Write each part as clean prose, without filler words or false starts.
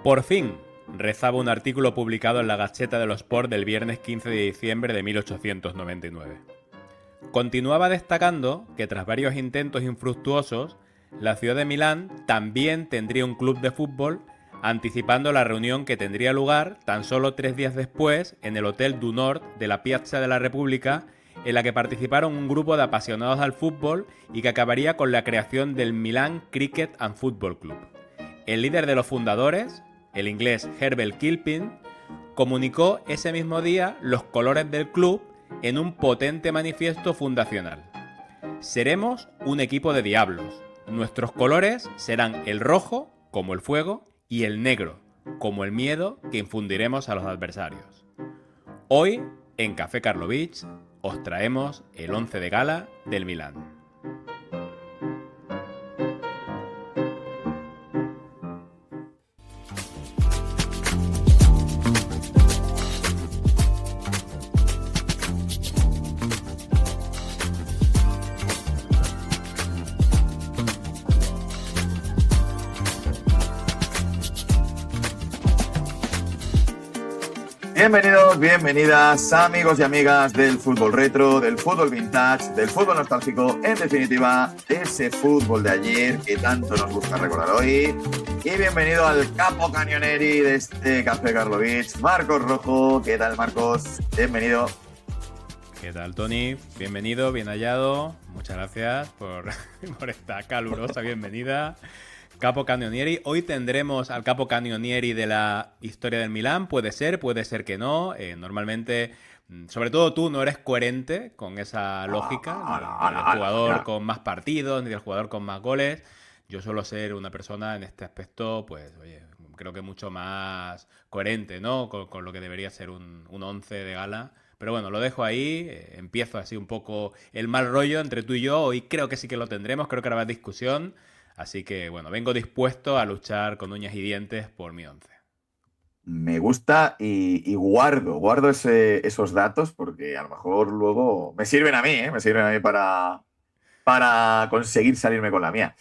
Por fin, rezaba un artículo publicado en la Gaceta de los Sport del viernes 15 de diciembre de 1899. Continuaba destacando que tras varios intentos infructuosos, la ciudad de Milán también tendría un club de fútbol, anticipando la reunión que tendría lugar tan solo 3 días después en el Hotel du Nord de la Piazza de la República, en la que participaron un grupo de apasionados al fútbol y que acabaría con la creación del Milán Cricket and Football Club. El líder de los fundadores, el inglés Herbert Kilpin, comunicó ese mismo día los colores del club en un potente manifiesto fundacional. Seremos un equipo de diablos. Nuestros colores serán el rojo, como el fuego, y el negro, como el miedo que infundiremos a los adversarios. Hoy, en Café Karlovich, os traemos el 11 de gala del Milán. Bienvenidos, bienvenidas, amigos y amigas del fútbol retro, del fútbol vintage, del fútbol nostálgico, en definitiva, ese fútbol de ayer que tanto nos gusta recordar hoy. Y bienvenido al capo Canioneri de este Café Karlovich, Marcos Rojo. ¿Qué tal, Marcos? Bienvenido. ¿Qué tal, Tony? Bienvenido, bien hallado. Muchas gracias por esta calurosa bienvenida. Capo Canonieri. Hoy tendremos al Capo Canonieri de la historia del Milán. Puede ser que no. Normalmente, sobre todo tú, no eres coherente con esa lógica ni del jugador con más partidos, ni del jugador con más goles. Yo suelo ser una persona en este aspecto, pues, oye, creo que mucho más coherente, ¿no? Con lo que debería ser un once de gala. Pero bueno, lo dejo ahí. Empiezo así un poco el mal rollo entre tú y yo. Hoy creo que sí que lo tendremos. Creo que habrá discusión. Así que, bueno, vengo dispuesto a luchar con uñas y dientes por mi once. Me gusta y guardo esos datos porque a lo mejor luego me sirven a mí, ¿eh? Me sirven a mí para conseguir salirme con la mía.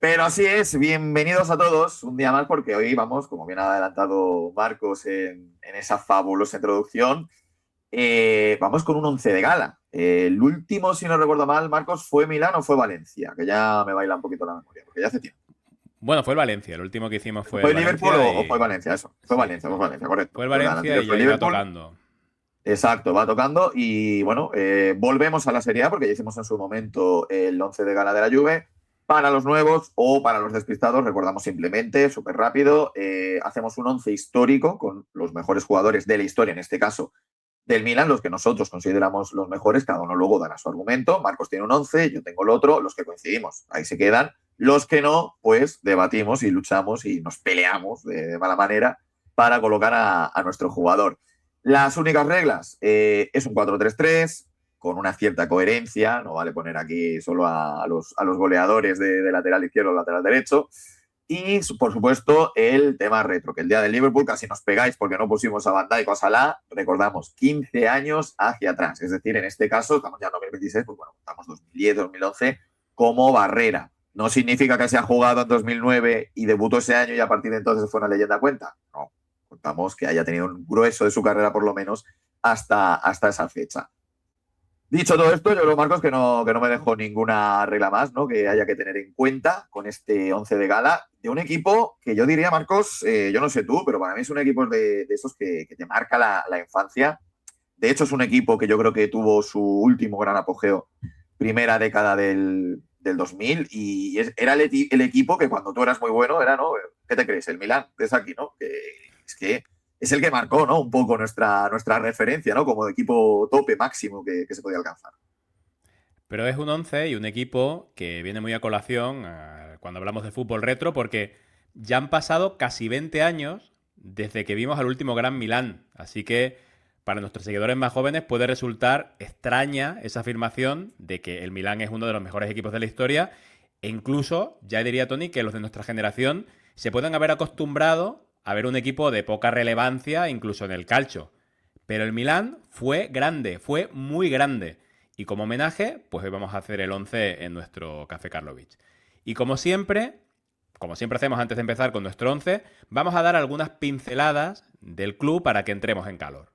Pero así es, bienvenidos a todos un día más porque hoy vamos, como bien ha adelantado Marcos en esa fabulosa introducción, vamos con un once de gala. El último, si no recuerdo mal, Marcos, ¿fue Milán o fue Valencia? Que ya me baila un poquito la memoria, porque ya hace tiempo. Bueno, fue el Valencia. El último que hicimos fue el ¿Fue Liverpool Valencia o fue y... Valencia? Eso, Sí, Fue Valencia, correcto. fue el Pues el Valencia anterior y fue ya iba Liverpool. tocando. Exacto, va tocando y bueno, volvemos a la Serie A porque ya hicimos en su momento el once de gala de la Juve. Para los nuevos o para los despistados, recordamos simplemente, súper rápido, hacemos un once histórico con los mejores jugadores de la historia, en este caso del Milan, los que nosotros consideramos los mejores, cada uno luego dará su argumento. Marcos tiene un once, yo tengo el otro, los que coincidimos, ahí se quedan. Los que no, pues debatimos y luchamos y nos peleamos de mala manera para colocar a nuestro jugador. Las únicas reglas, es un 4-3-3 con una cierta coherencia, no vale poner aquí solo a los goleadores de lateral izquierdo o lateral derecho. Y, por supuesto, el tema retro, que el día del Liverpool casi nos pegáis porque no pusimos a Van Dijk o a Salah, recordamos, 15 años hacia atrás. Es decir, en este caso, estamos ya en 2026, pues bueno, estamos 2010, 2011 como barrera. No significa que se ha jugado en 2009 y debutó ese año y a partir de entonces fue una leyenda a cuenta. No, contamos que haya tenido un grueso de su carrera por lo menos hasta esa fecha. Dicho todo esto, yo creo, Marcos, que no me dejo ninguna regla más, ¿no? Que haya que tener en cuenta con este once de gala de un equipo que yo diría, Marcos, yo no sé tú, pero para mí es un equipo de esos que te marca la infancia. De hecho, es un equipo que yo creo que tuvo su último gran apogeo primera década del 2000 y era el equipo que cuando tú eras muy bueno era, ¿no? ¿Qué te crees? El Milán, es aquí, ¿no? Es que es el que marcó, ¿no? Un poco nuestra referencia, ¿no? Como equipo tope máximo que se podía alcanzar. Pero es un once y un equipo que viene muy a colación cuando hablamos de fútbol retro porque ya han pasado casi 20 años desde que vimos al último Gran Milán. Así que para nuestros seguidores más jóvenes puede resultar extraña esa afirmación de que el Milán es uno de los mejores equipos de la historia e incluso, ya diría Tony, que los de nuestra generación se pueden haber acostumbrado a ver un equipo de poca relevancia incluso en el calcio. Pero el Milán fue grande, fue muy grande. Y como homenaje, pues hoy vamos a hacer el 11 en nuestro Café Karlovich. Y como siempre, como siempre hacemos antes de empezar con nuestro 11, vamos a dar algunas pinceladas del club para que entremos en calor.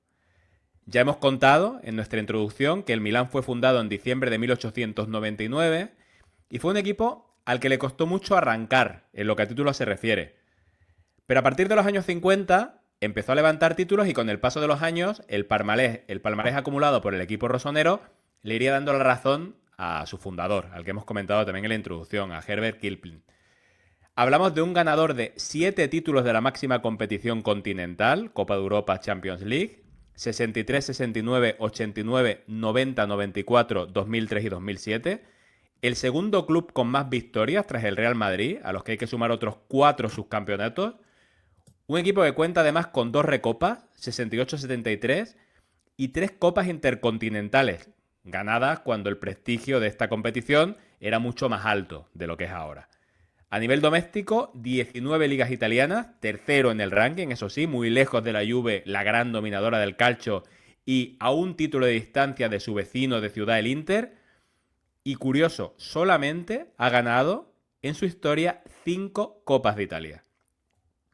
Ya hemos contado en nuestra introducción que el Milán fue fundado en diciembre de 1899 y fue un equipo al que le costó mucho arrancar en lo que a títulos se refiere. Pero a partir de los años 50 empezó a levantar títulos y con el paso de los años el palmarés acumulado por el equipo rosonero le iría dando la razón a su fundador, al que hemos comentado también en la introducción, a Herbert Kilpin. Hablamos de un ganador de 7 títulos de la máxima competición continental, Copa de Europa, Champions League, 63, 69, 89, 90, 94, 2003 y 2007. El segundo club con más victorias tras el Real Madrid, a los que hay que sumar otros 4 subcampeonatos. Un equipo que cuenta además con 2 recopas, 68-73, y 3 copas intercontinentales, ganadas cuando el prestigio de esta competición era mucho más alto de lo que es ahora. A nivel doméstico, 19 ligas italianas, tercero en el ranking, eso sí, muy lejos de la Juve, la gran dominadora del calcio, y a un título de distancia de su vecino de ciudad, el Inter. Y curioso, solamente ha ganado en su historia 5 Copas de Italia.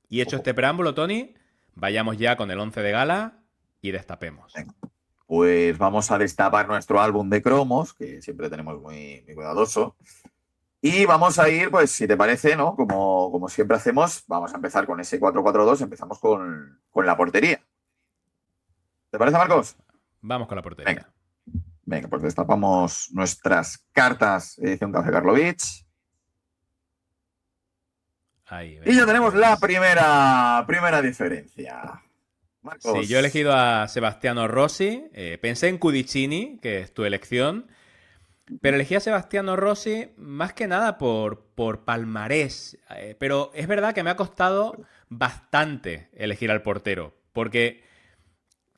Y hecho este preámbulo, Tony, vayamos ya con el 11 de gala y destapemos. Venga. Pues vamos a destapar nuestro álbum de cromos, que siempre tenemos muy, muy cuidadoso. Y vamos a ir, pues, si te parece, ¿no? Como siempre hacemos, vamos a empezar con ese 4-4-2, empezamos con la portería. ¿Te parece, Marcos? Vamos con la portería. Venga, pues destapamos nuestras cartas edición Café Karlovich. Ahí, y ya tenemos la primera diferencia. Marcos. Sí, yo he elegido a Sebastiano Rossi. Pensé en Cudicini, que es tu elección. Pero elegí a Sebastiano Rossi más que nada por palmarés. Pero es verdad que me ha costado bastante elegir al portero. Porque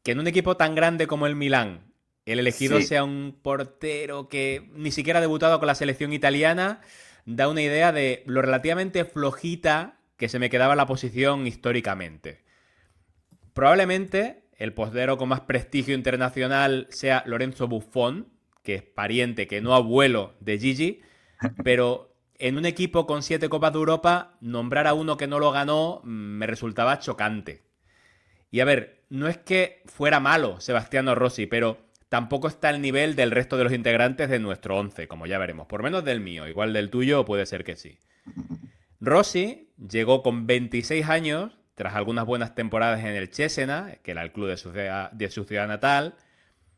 que en un equipo tan grande como el Milán, el elegido sea un portero que ni siquiera ha debutado con la selección italiana, da una idea de lo relativamente flojita que se me quedaba la posición históricamente. Probablemente el portero con más prestigio internacional sea Lorenzo Buffon, que es pariente, que no abuelo de Gigi, pero en un equipo con 7 Copas de Europa, nombrar a uno que no lo ganó me resultaba chocante. Y a ver, no es que fuera malo Sebastiano Rossi, pero tampoco está al nivel del resto de los integrantes de nuestro 11, como ya veremos. Por menos del mío, igual del tuyo puede ser que sí. Rossi llegó con 26 años, tras algunas buenas temporadas en el Cesena, que era el club de su ciudad natal.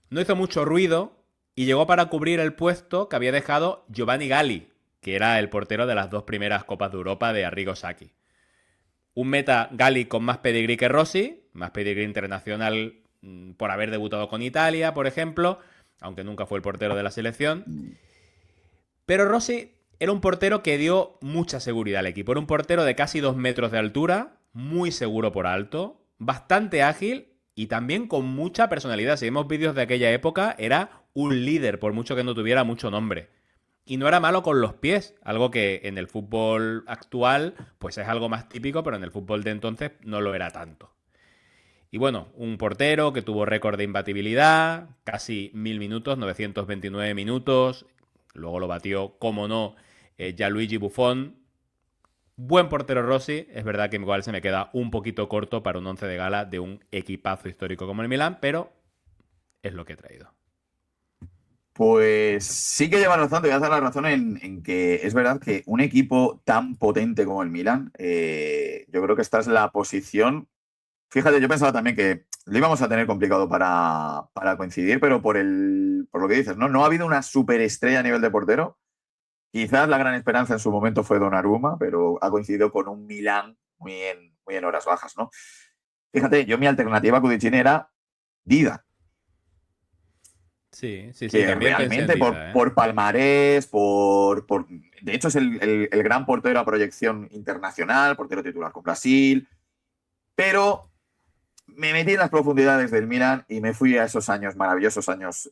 No hizo mucho ruido y llegó para cubrir el puesto que había dejado Giovanni Galli, que era el portero de las 2 primeras Copas de Europa de Arrigo Sacchi. Un meta Galli con más pedigrí que Rossi, más pedigrí internacional por haber debutado con Italia, por ejemplo, aunque nunca fue el portero de la selección. Pero Rossi era un portero que dio mucha seguridad al equipo. Era un portero de casi 2 metros de altura, muy seguro por alto, bastante ágil y también con mucha personalidad. Si vemos vídeos de aquella época, era un líder, por mucho que no tuviera mucho nombre. Y no era malo con los pies, algo que en el fútbol actual pues es algo más típico, pero en el fútbol de entonces no lo era tanto. Y bueno, un portero que tuvo récord de imbatibilidad, casi 1000 minutos, 929 minutos. Luego lo batió, como no, Gianluigi Buffon. Buen portero Rossi. Es verdad que igual se me queda un poquito corto para un 11 de gala de un equipazo histórico como el Milán, pero es lo que he traído. Pues sí que llevas razón, te voy a dar la razón en que es verdad que un equipo tan potente como el Milán, yo creo que esta es la posición. Fíjate, yo pensaba también que lo íbamos a tener complicado para coincidir, pero por lo que dices, ¿no? No ha habido una superestrella a nivel de portero. Quizás la gran esperanza en su momento fue Donnarumma, pero ha coincidido con un Milán muy en horas bajas, ¿no? Fíjate, yo mi alternativa a Cudicini era Dida. Sí, Que también pensé en realmente Dida, por palmarés, de hecho es el gran portero a proyección internacional, portero titular con Brasil, pero me metí en las profundidades del Milan y me fui a esos años, maravillosos años,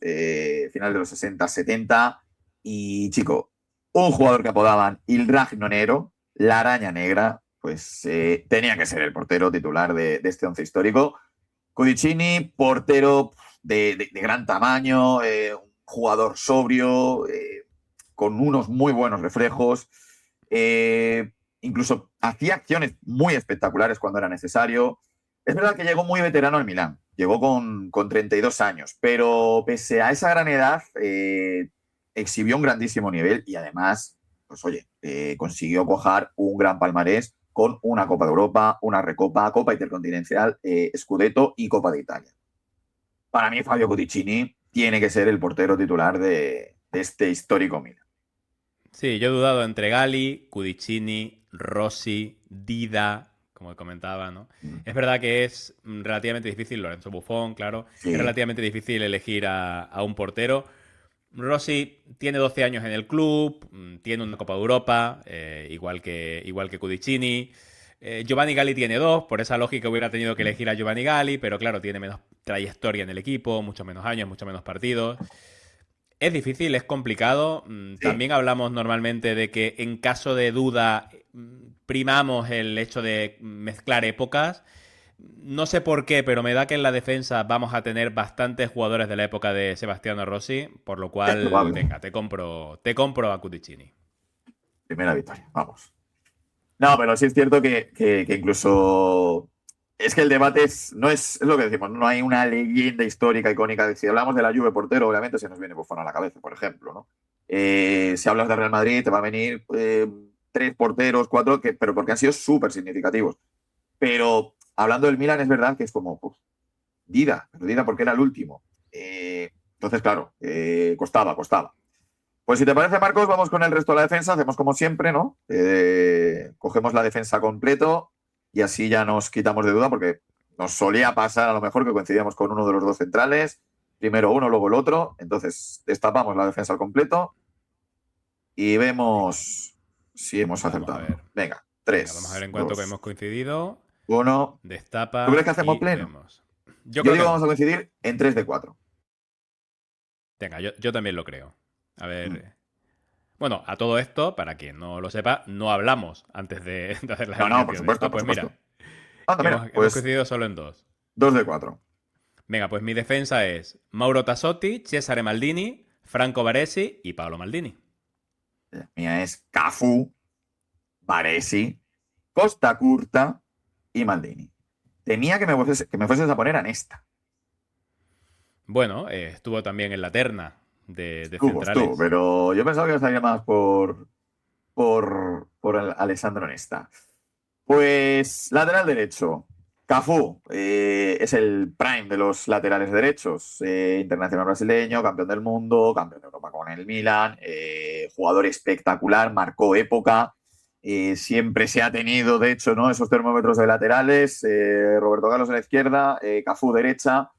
final de los 60, 70, y chico, un jugador que apodaban Il Ragno Nero, la araña negra, pues tenía que ser el portero titular de este once histórico. Cudicini, portero de gran tamaño, un jugador sobrio, con unos muy buenos reflejos. incluso hacía acciones muy espectaculares cuando era necesario. Es verdad que llegó muy veterano al Milán, llegó con 32 años, pero pese a esa gran edad, exhibió un grandísimo nivel y además, pues oye, consiguió cojar un gran palmarés con una Copa de Europa, una Recopa, Copa Intercontinental, Scudetto y Copa de Italia. Para mí, Fabio Cudicini tiene que ser el portero titular de este histórico Milan. Sí, yo he dudado entre Gali, Cudicini, Rossi, Dida, como comentaba, ¿no? Es verdad que es relativamente difícil, Lorenzo Buffon, claro, es Sí, relativamente difícil elegir a un portero. Rossi tiene 12 años en el club, tiene una Copa de Europa, igual que Cudicini. Giovanni Gali tiene dos, por esa lógica hubiera tenido que elegir a Giovanni Gali, pero claro, tiene menos trayectoria en el equipo, muchos menos años, muchos menos partidos. Es difícil, es complicado. sí. También hablamos normalmente de que en caso de duda primamos el hecho de mezclar épocas. No sé por qué, pero me da que en la defensa vamos a tener bastantes jugadores de la época de Sebastiano Rossi, por lo Es cual, probable. venga, te compro a Cudicini. Primera victoria, vamos. No, pero sí es cierto que incluso es que el debate es lo que decimos, no hay una leyenda histórica, icónica. Si hablamos de la Juve portero, obviamente se nos viene Buffon a la cabeza, por ejemplo, ¿no? Si hablas de Real Madrid, te va a venir tres porteros, cuatro, pero porque han sido súper significativos. Pero hablando del Milan, es verdad que es como, pues, Dida, pero Dida porque era el último. Entonces, claro, costaba. Pues si te parece, Marcos, vamos con el resto de la defensa. Hacemos como siempre, ¿no? Cogemos la defensa completo y así ya nos quitamos de duda porque nos solía pasar a lo mejor que coincidíamos con uno de los dos centrales. Primero uno, luego el otro. Entonces destapamos la defensa al completo y Venga, vemos si hemos vamos a acertado. ver. Venga, Venga, vamos a ver 3, en cuánto que 2, hemos coincidido. 1. ¿Tú crees Destapa que hacemos y pleno? vemos. Yo Yo creo digo que que sí. vamos a coincidir en 3 de 4. Venga, yo también lo creo. A ver. Bueno, a todo esto, para quien no lo sepa, no hablamos antes de hacer las No, no, por alineaciones. supuesto, Ah, por pues mira, supuesto. Anda, mira, hemos pues coincidido solo en dos. 2 de 4. Venga, pues mi defensa es Mauro Tassotti, Cesare Maldini, Franco Baresi y Paolo Maldini. La mía es Cafú, Baresi, Costa Curta y Maldini. Temía que me fueses a poner a Nesta. Bueno, estuvo también en la terna de Estuvo, centrales. pero yo pensaba que salía más por Alessandro Nesta. Pues lateral derecho. Cafú es el prime de los laterales derechos. Internacional brasileño, campeón del mundo, campeón de Europa con el Milan, jugador espectacular, marcó época. Siempre se ha tenido, de hecho, ¿no? Esos termómetros de laterales. Roberto Carlos a la izquierda, Cafú derecha.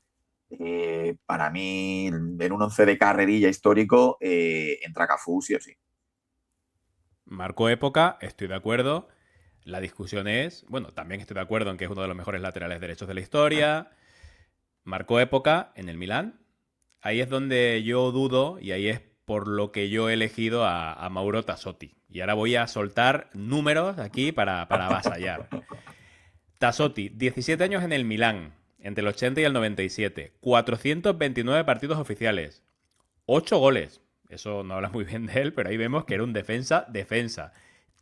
Para mí, en un once de carrerilla histórico, entra Cafú sí o sí. Marcó época, estoy de acuerdo. La discusión es, bueno, también estoy de acuerdo en que es uno de los mejores laterales derechos de la historia. Marcó época en el Milán. Ahí es donde yo dudo y ahí es por lo que yo he elegido a Mauro Tassotti. Y ahora voy a soltar números aquí para avasallar. Tassotti, 17 años en el Milán, entre el 80 y el 97. 429 partidos oficiales. 8 goles. Eso no habla muy bien de él, pero ahí vemos que era un defensa.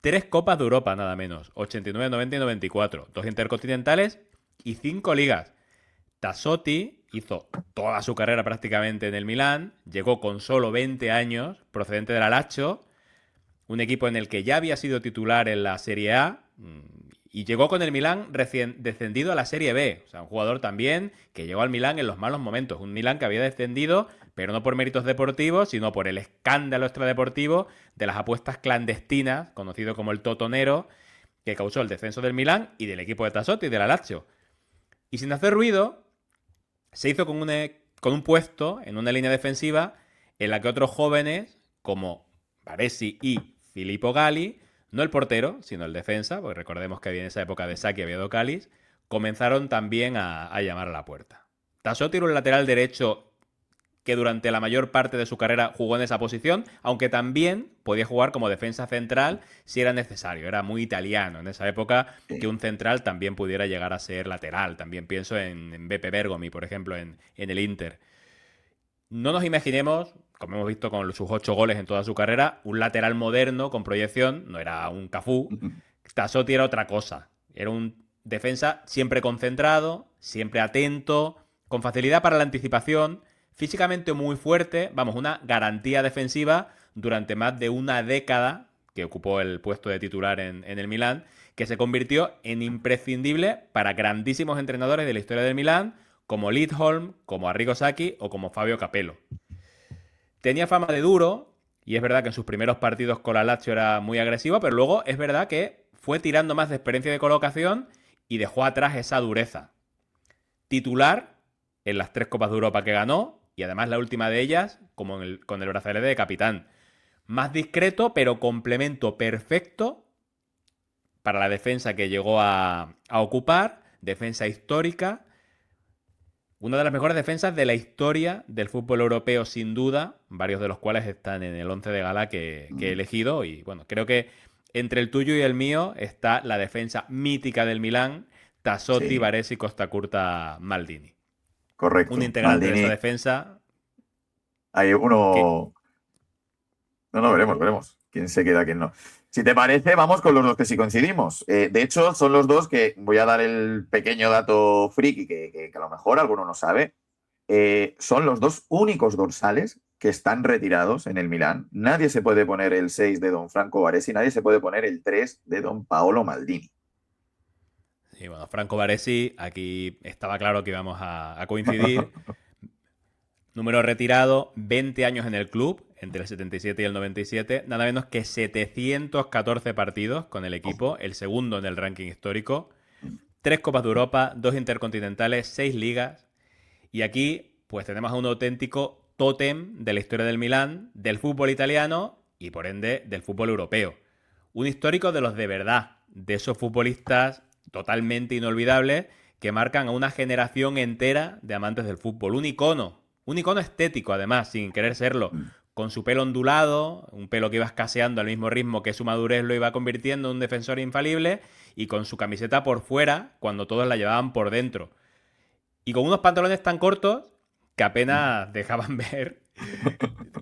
3 Copas de Europa, nada menos. 89, 90 y 94. 2 intercontinentales y 5 ligas. Tassotti hizo toda su carrera prácticamente en el Milán. Llegó con solo 20 años, procedente del Alacho, un equipo en el que ya había sido titular en la Serie A y llegó con el Milán recién descendido a la Serie B. O sea, un jugador también que llegó al Milán en los malos momentos. Un Milán que había descendido, pero no por méritos deportivos, sino por el escándalo extradeportivo de las apuestas clandestinas, conocido como el Totonero, que causó el descenso del Milán y del equipo de Tassotti y de la Lazio. Y sin hacer ruido, se hizo con un puesto en una línea defensiva en la que otros jóvenes, como Baresi y Filippo Gali, no el portero, sino el defensa, porque recordemos que en esa época de Sacchi había Docalis, comenzaron también a llamar a la puerta. Tassotti era un lateral derecho que durante la mayor parte de su carrera jugó en esa posición, aunque también podía jugar como defensa central si era necesario. Era muy italiano en esa época que Sí. un central también pudiera llegar a ser lateral. También pienso en Beppe Bergomi, por ejemplo, en el Inter. No nos imaginemos, como hemos visto con sus 8 goles en toda su carrera, un lateral moderno con proyección, no era un Cafú, Tassotti era otra cosa. Era un defensa siempre concentrado, siempre atento, con facilidad para la anticipación, físicamente muy fuerte, vamos, una garantía defensiva durante más de una década que ocupó el puesto de titular en el Milán, que se convirtió en imprescindible para grandísimos entrenadores de la historia del Milán, como Lidholm, como Arrigo Sacchi o como Fabio Capello. Tenía fama de duro, y es verdad que en sus primeros partidos con la Lazio era muy agresivo, pero luego es verdad que fue tirando más de experiencia de colocación y dejó atrás esa dureza. Titular en las 3 Copas de Europa que ganó, y además la última de ellas como con el brazalete de capitán. Más discreto, pero complemento perfecto para la defensa que llegó a ocupar, defensa histórica, una de las mejores defensas de la historia del fútbol europeo, sin duda, varios de los cuales están en el 11 de gala que he elegido. Y bueno, creo que entre el tuyo y el mío está la defensa mítica del Milán, Tassotti, Sí, Baresi, Costa Curta, Maldini. Un correcto. integrante de esa Maldini, defensa hay que... uno. No, no, veremos. Quién se queda, quién no. Si te parece, vamos con los dos que sí coincidimos. De hecho, son los dos que voy a dar el pequeño dato friki que a lo mejor alguno no sabe. Son los dos únicos dorsales que están retirados en el Milán. Nadie se puede poner el 6 de Don Franco Baresi, nadie se puede poner el 3 de Don Paolo Maldini. Sí, bueno, Franco Baresi, aquí estaba claro que íbamos a coincidir. Número retirado, 20 años en el club, entre el 77 y el 97, nada menos que 714 partidos con el equipo, el segundo en el ranking histórico, 3 Copas de Europa, 2 Intercontinentales, 6 ligas, y aquí pues tenemos a un auténtico tótem de la historia del Milán, del fútbol italiano y por ende del fútbol europeo. Un histórico de los de verdad, de esos futbolistas totalmente inolvidables que marcan a una generación entera de amantes del fútbol. Un icono estético además, sin querer serlo, con su pelo ondulado, un pelo que iba escaseando al mismo ritmo que su madurez lo iba convirtiendo en un defensor infalible, y con su camiseta por fuera cuando todos la llevaban por dentro. Y con unos pantalones tan cortos que apenas dejaban ver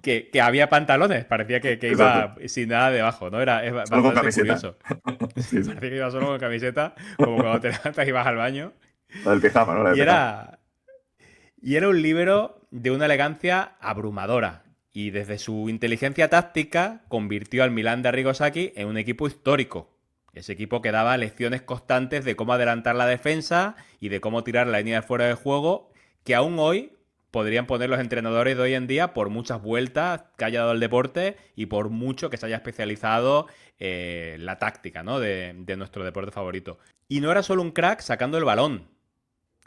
que había pantalones. Parecía que Exacto. iba sin nada debajo, ¿no? Es Solo con bastante camiseta. curioso. Sí, sí. Parecía que iba solo con camiseta, como cuando te levantas y vas al baño. La del pijama, ¿no? La del Y pijama. era, y era un líbero de una elegancia abrumadora. Y desde su inteligencia táctica convirtió al Milán de Arrigo Sacchi en un equipo histórico. Ese equipo que daba lecciones constantes de cómo adelantar la defensa y de cómo tirar la línea de fuera de juego, que aún hoy podrían poner los entrenadores de hoy en día por muchas vueltas que haya dado el deporte y por mucho que se haya especializado la táctica, ¿no? de nuestro deporte favorito. Y no era solo un crack sacando el balón,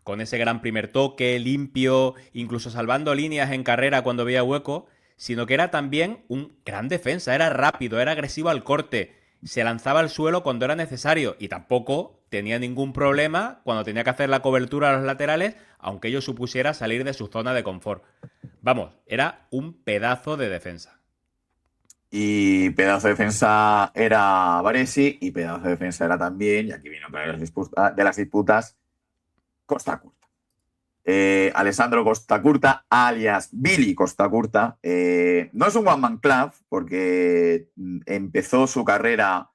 con ese gran primer toque, limpio, incluso salvando líneas en carrera cuando veía hueco, sino que era también un gran defensa, era rápido, era agresivo al corte, se lanzaba al suelo cuando era necesario y tampoco tenía ningún problema cuando tenía que hacer la cobertura a los laterales, aunque ello supusiera salir de su zona de confort. Vamos, era un pedazo de defensa. Y pedazo de defensa era Baresi y pedazo de defensa era también, y aquí vino otra de las disputas, Costa Curta. Alessandro Costa Curta, alias Billy Costa Curta, no es un one man club porque empezó su carrera,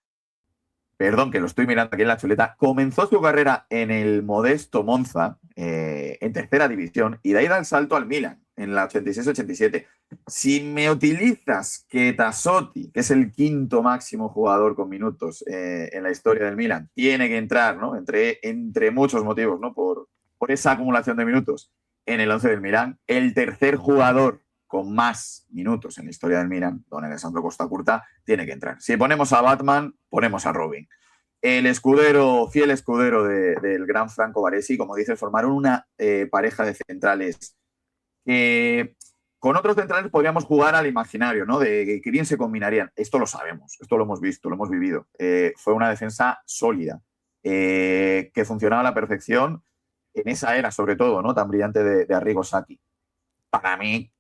perdón que lo estoy mirando aquí en la chuleta, comenzó su carrera en el modesto Monza, en tercera división, y de ahí da el salto al Milan, en la 86-87. Si me utilizas que Tassotti, que es el quinto máximo jugador con minutos en la historia del Milan, tiene que entrar, ¿no? Entre muchos motivos, ¿no? Por esa acumulación de minutos en el 11 del Milan, el tercer jugador con más minutos en la historia del Milan, don Alessandro Costa Curta, tiene que entrar. Si ponemos a Batman, ponemos a Robin. El escudero, fiel escudero del gran Franco Baresi, como dices, formaron una pareja de centrales que con otros centrales podríamos jugar al imaginario, ¿no? De que bien se combinarían. Esto lo sabemos, esto lo hemos visto, lo hemos vivido. Fue una defensa sólida, que funcionaba a la perfección en esa era, sobre todo, ¿no? Tan brillante de Arrigo Sacchi. Para mí,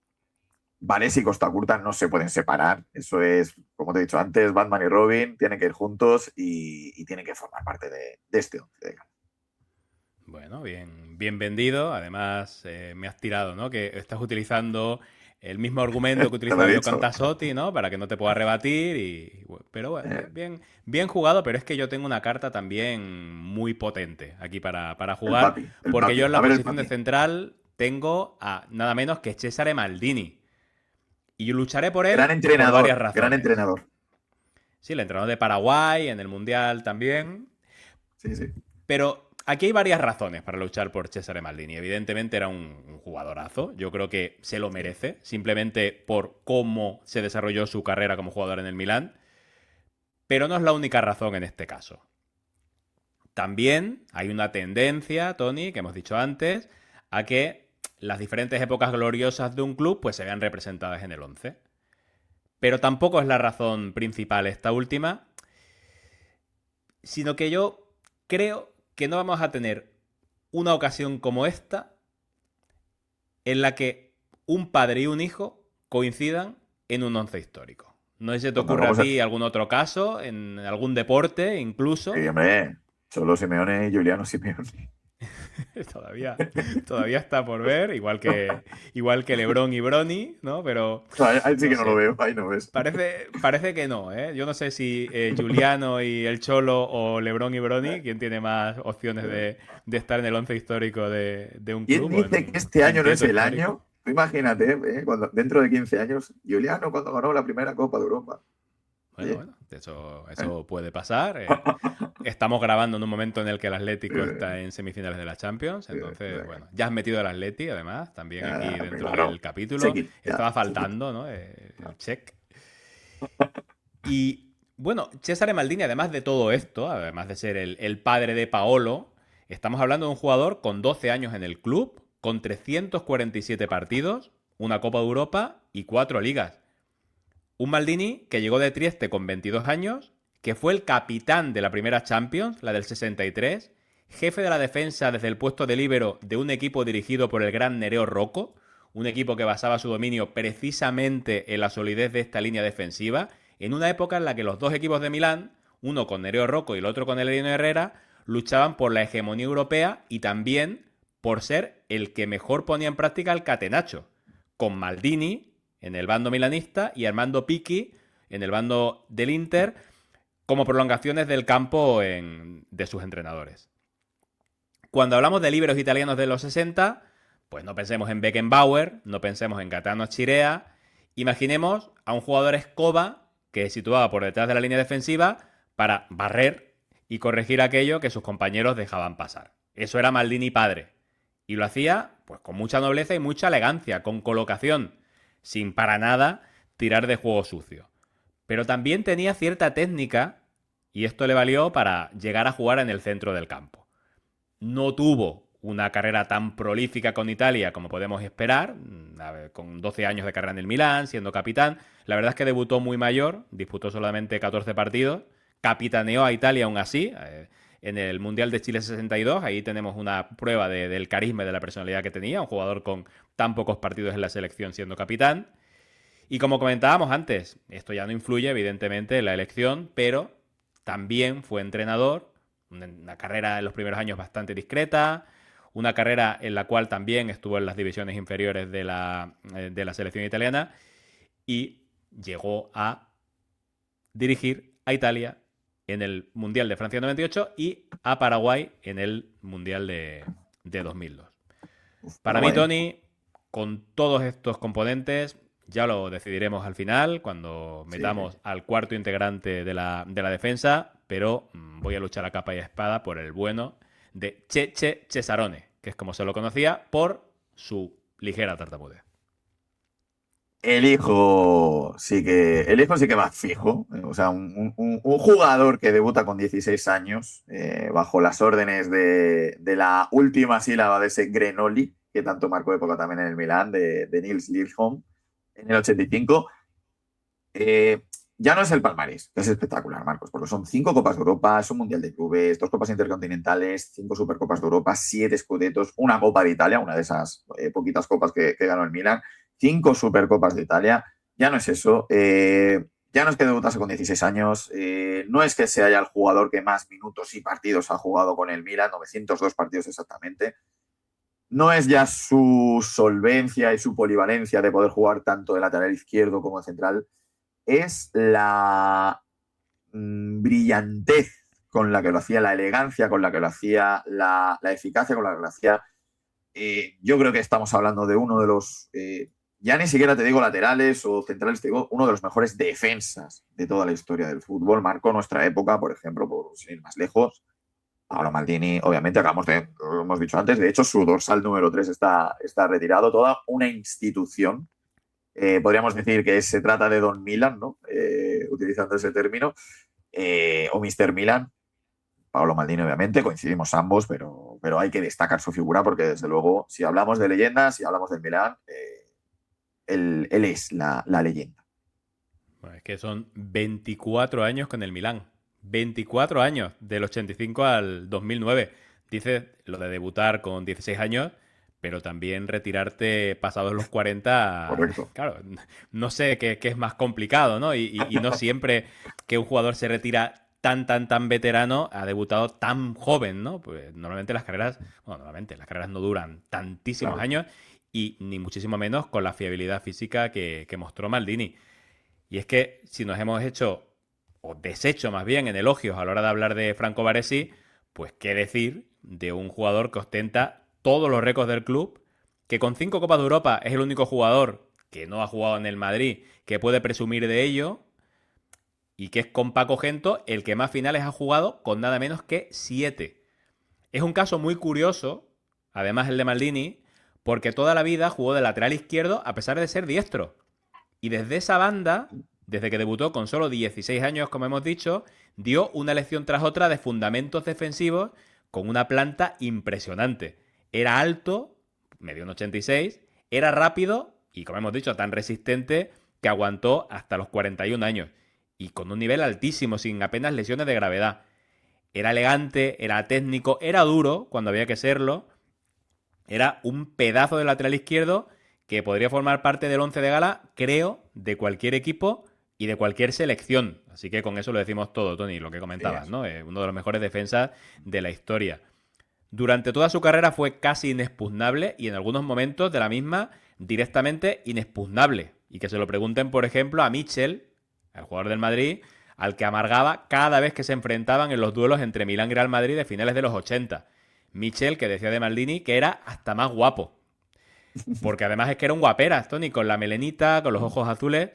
Vares y Costa Curta no se pueden separar. Eso es, como te he dicho antes, Batman y Robin tienen que ir juntos y tienen que formar parte de este once. Bueno, bien vendido. Además, me has tirado, ¿no? Que estás utilizando el mismo argumento que Te lo he utilizaba yo con dicho. Tassotti, ¿no? Para que no te pueda rebatir. Pero bueno, bien, bien jugado, pero es que yo tengo una carta también muy potente aquí para El jugar, papi, el porque yo papi. en A la ver el posición de papi. central tengo a nada menos que Cesare Maldini. Y yo lucharé por Gran él por varias entrenador, gran razones. entrenador. Sí, el entrenador de Paraguay, en el Mundial también. Sí, sí. Pero aquí hay varias razones para luchar por Cesare Maldini. Evidentemente era un jugadorazo. Yo creo que se lo Sí. merece, simplemente por cómo se desarrolló su carrera como jugador en el Milán. Pero no es la única razón en este caso. También hay una tendencia, Tony, que hemos dicho antes, a que las diferentes épocas gloriosas de un club pues, se vean representadas en el 11. Pero tampoco es la razón principal esta última, sino que yo creo que no vamos a tener una ocasión como esta en la que un padre y un hijo coincidan en un once histórico. No sé si te Pues nos ocurre a vamos a... ti algún otro caso, en algún deporte incluso. Sí, hombre. Solo Simeone y Juliano Simeone. todavía, todavía está por ver, igual que LeBron y Bronny, ¿no? Pero Ahí sí no que no lo sé. veo, ahí no ves. Parece que no, ¿eh? Yo no sé si Giuliano y el Cholo o LeBron y Bronny, quién tiene más opciones de estar en el once histórico de un ¿Quién club o en dice que un este año no es quinteto el histórico. año? Tú imagínate, cuando, dentro de 15 años, Juliano cuando ganó la primera Copa de Europa. Bueno, Oye, bueno, ¿eh? eso puede pasar. Estamos grabando en un momento en el que el Atlético está en semifinales de la Champions, entonces, bueno, ya has metido el Atleti, además, también aquí Hombre, dentro claro. del capítulo. Check-it, ya, Estaba check-it. faltando, ¿no? El check. Y bueno, Cesare Maldini, además de todo esto, además de ser el padre de Paolo, estamos hablando de un jugador con 12 años en el club, con 347 partidos, una Copa de Europa y 4 ligas. Un Maldini que llegó de Trieste con 22 años, que fue el capitán de la primera Champions, la del 63, jefe de la defensa desde el puesto de líbero de un equipo dirigido por el gran Nereo Rocco, un equipo que basaba su dominio precisamente en la solidez de esta línea defensiva, en una época en la que los dos equipos de Milán, uno con Nereo Rocco y el otro con Eleno Herrera, luchaban por la hegemonía europea y también por ser el que mejor ponía en práctica el catenacho, con Maldini en el bando milanista y Armando Picchi en el bando del Inter como prolongaciones del campo de sus entrenadores. Cuando hablamos de líberos italianos de los 60, pues no pensemos en Beckenbauer, no pensemos en Gaetano Chirea, imaginemos a un jugador escoba que se situaba por detrás de la línea defensiva para barrer y corregir aquello que sus compañeros dejaban pasar. Eso era Maldini padre. Y lo hacía pues con mucha nobleza y mucha elegancia, con colocación, sin para nada tirar de juego sucio. Pero también tenía cierta técnica y esto le valió para llegar a jugar en el centro del campo. No tuvo una carrera tan prolífica con Italia como podemos esperar, con 12 años de carrera en el Milán, siendo capitán. La verdad es que debutó muy mayor, disputó solamente 14 partidos, capitaneó a Italia aún así, en el Mundial de Chile 62, ahí tenemos una prueba del carisma y de la personalidad que tenía, un jugador con tan pocos partidos en la selección siendo capitán. Y como comentábamos antes, esto ya no influye evidentemente en la elección, pero también fue entrenador, una carrera en los primeros años bastante discreta, una carrera en la cual también estuvo en las divisiones inferiores de la selección italiana y llegó a dirigir a Italia en el Mundial de Francia 98 y a Paraguay en el Mundial de 2002. Para mí, Paraguay. Tony, con todos estos componentes, ya lo decidiremos al final, cuando Sí, sí. metamos al cuarto integrante de la defensa, pero voy a luchar a capa y a espada por el bueno de Cheche Cesarone, que es como se lo conocía por su ligera tartamudez. El hijo sí que va fijo. O sea, un jugador que debuta con 16 años, bajo las órdenes de la última sílaba de ese Grenoli, que tanto marcó época también en el Milán, de Nils Lidholm, en el 85. Eh, ya no es el palmarés, que es espectacular, Marcos, porque son 5 Copas de Europa, es un Mundial de Clubes, 2 Copas Intercontinentales, 5 Supercopas de Europa, 7 Scudettos, una Copa de Italia, una de esas poquitas copas que ganó el Milan, 5 Supercopas de Italia. Ya no es eso. Ya no es que debutase con 16 años, no es que sea ya el jugador que más minutos y partidos ha jugado con el Milan, 902 partidos exactamente. no es ya su solvencia y su polivalencia de poder jugar tanto de lateral izquierdo como de central, es la brillantez con la que lo hacía, la elegancia con la que lo hacía, la eficacia con la que lo hacía. Yo creo que estamos hablando de uno de los, ya ni siquiera te digo laterales o centrales, te digo uno de los mejores defensas de toda la historia del fútbol. Marcó nuestra época, por ejemplo, por sin ir más lejos. Paolo Maldini, obviamente, lo hemos dicho antes, de hecho su dorsal número 3 está retirado, toda una institución. Podríamos decir que se trata de Don Milan, ¿no? Utilizando ese término, o Mister Milan. Paolo Maldini, obviamente, coincidimos ambos, pero hay que destacar su figura porque, desde luego, si hablamos de leyendas, si hablamos del Milan, él es la leyenda. Bueno, es que son 24 años con el Milán. 24 años, del 85 al 2009. Dices lo de debutar con 16 años, pero también retirarte pasados los 40. Correcto. Claro, no sé qué es más complicado, ¿no? Y no siempre que un jugador se retira tan veterano ha debutado tan joven, ¿no? Pues normalmente las carreras no duran tantísimos Claro. años y ni muchísimo menos con la fiabilidad física que mostró Maldini. Y es que si nos hemos hecho, o deshecho más bien, en elogios a la hora de hablar de Franco Baresi, pues qué decir de un jugador que ostenta todos los récords del club, que con 5 Copas de Europa es el único jugador que no ha jugado en el Madrid que puede presumir de ello, y que es con Paco Gento el que más finales ha jugado con nada menos que 7. Es un caso muy curioso, además el de Maldini, porque toda la vida jugó de lateral izquierdo a pesar de ser diestro. Y desde esa banda, desde que debutó con solo 16 años, como hemos dicho, dio una lección tras otra de fundamentos defensivos con una planta impresionante. Era alto, medio un 86, era rápido y, como hemos dicho, tan resistente que aguantó hasta los 41 años. Y con un nivel altísimo, sin apenas lesiones de gravedad. Era elegante, era técnico, era duro cuando había que serlo. Era un pedazo de lateral izquierdo que podría formar parte del once de gala, creo, de cualquier equipo y de cualquier selección. Así que con eso lo decimos todo, Tony, lo que comentabas, Sí, ¿no? Uno de los mejores defensas de la historia. Durante toda su carrera fue casi inexpugnable y en algunos momentos de la misma directamente inexpugnable. Y que se lo pregunten, por ejemplo, a Mitchell, el jugador del Madrid, al que amargaba cada vez que se enfrentaban en los duelos entre Milán y Real Madrid de finales de los 80. Mitchell, que decía de Maldini que era hasta más guapo. Porque además es que era un guaperas, Tony, con la melenita, con los ojos azules.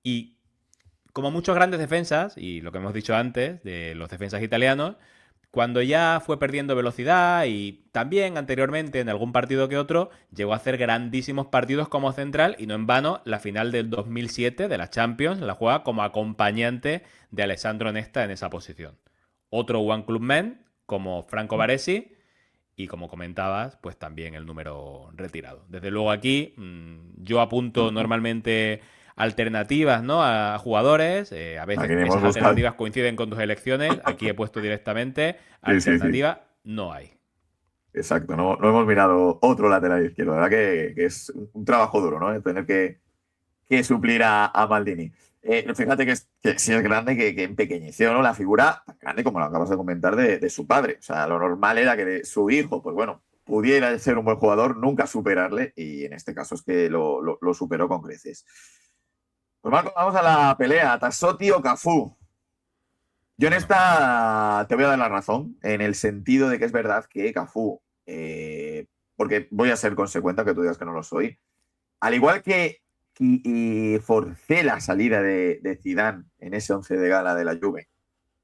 Y como muchos grandes defensas, y lo que hemos dicho antes de los defensas italianos, cuando ya fue perdiendo velocidad y también anteriormente en algún partido que otro, llegó a hacer grandísimos partidos como central y no en vano la final del 2007 de la Champions la juega como acompañante de Alessandro Nesta en esa posición. Otro One Club Man como Franco Baresi y, como comentabas, pues también el número retirado. Desde luego aquí yo apunto normalmente alternativas, ¿no?, a jugadores. A aquí veces hemos esas buscado. alternativas coinciden con tus elecciones. Aquí he puesto directamente Sí, sí, sí. alternativa no hay. Exacto, no hemos mirado otro lateral izquierdo, la verdad que es un trabajo duro, ¿no? El tener que suplir a Maldini. Fíjate que sí es grande que empequeñeció, ¿no? La figura tan grande como lo acabas de comentar de su padre. O sea, lo normal era que de su hijo, pues bueno, pudiera ser un buen jugador, nunca superarle, y en este caso es que lo superó con creces. Pues Marco, vamos a la pelea, Tassotti o Cafú. Yo en Bueno, esta te voy a dar la razón, en el sentido de que es verdad que Cafú, porque voy a ser consecuente, aunque tú digas que no lo soy, al igual que forcé la salida de Zidane en ese once de gala de la Juve,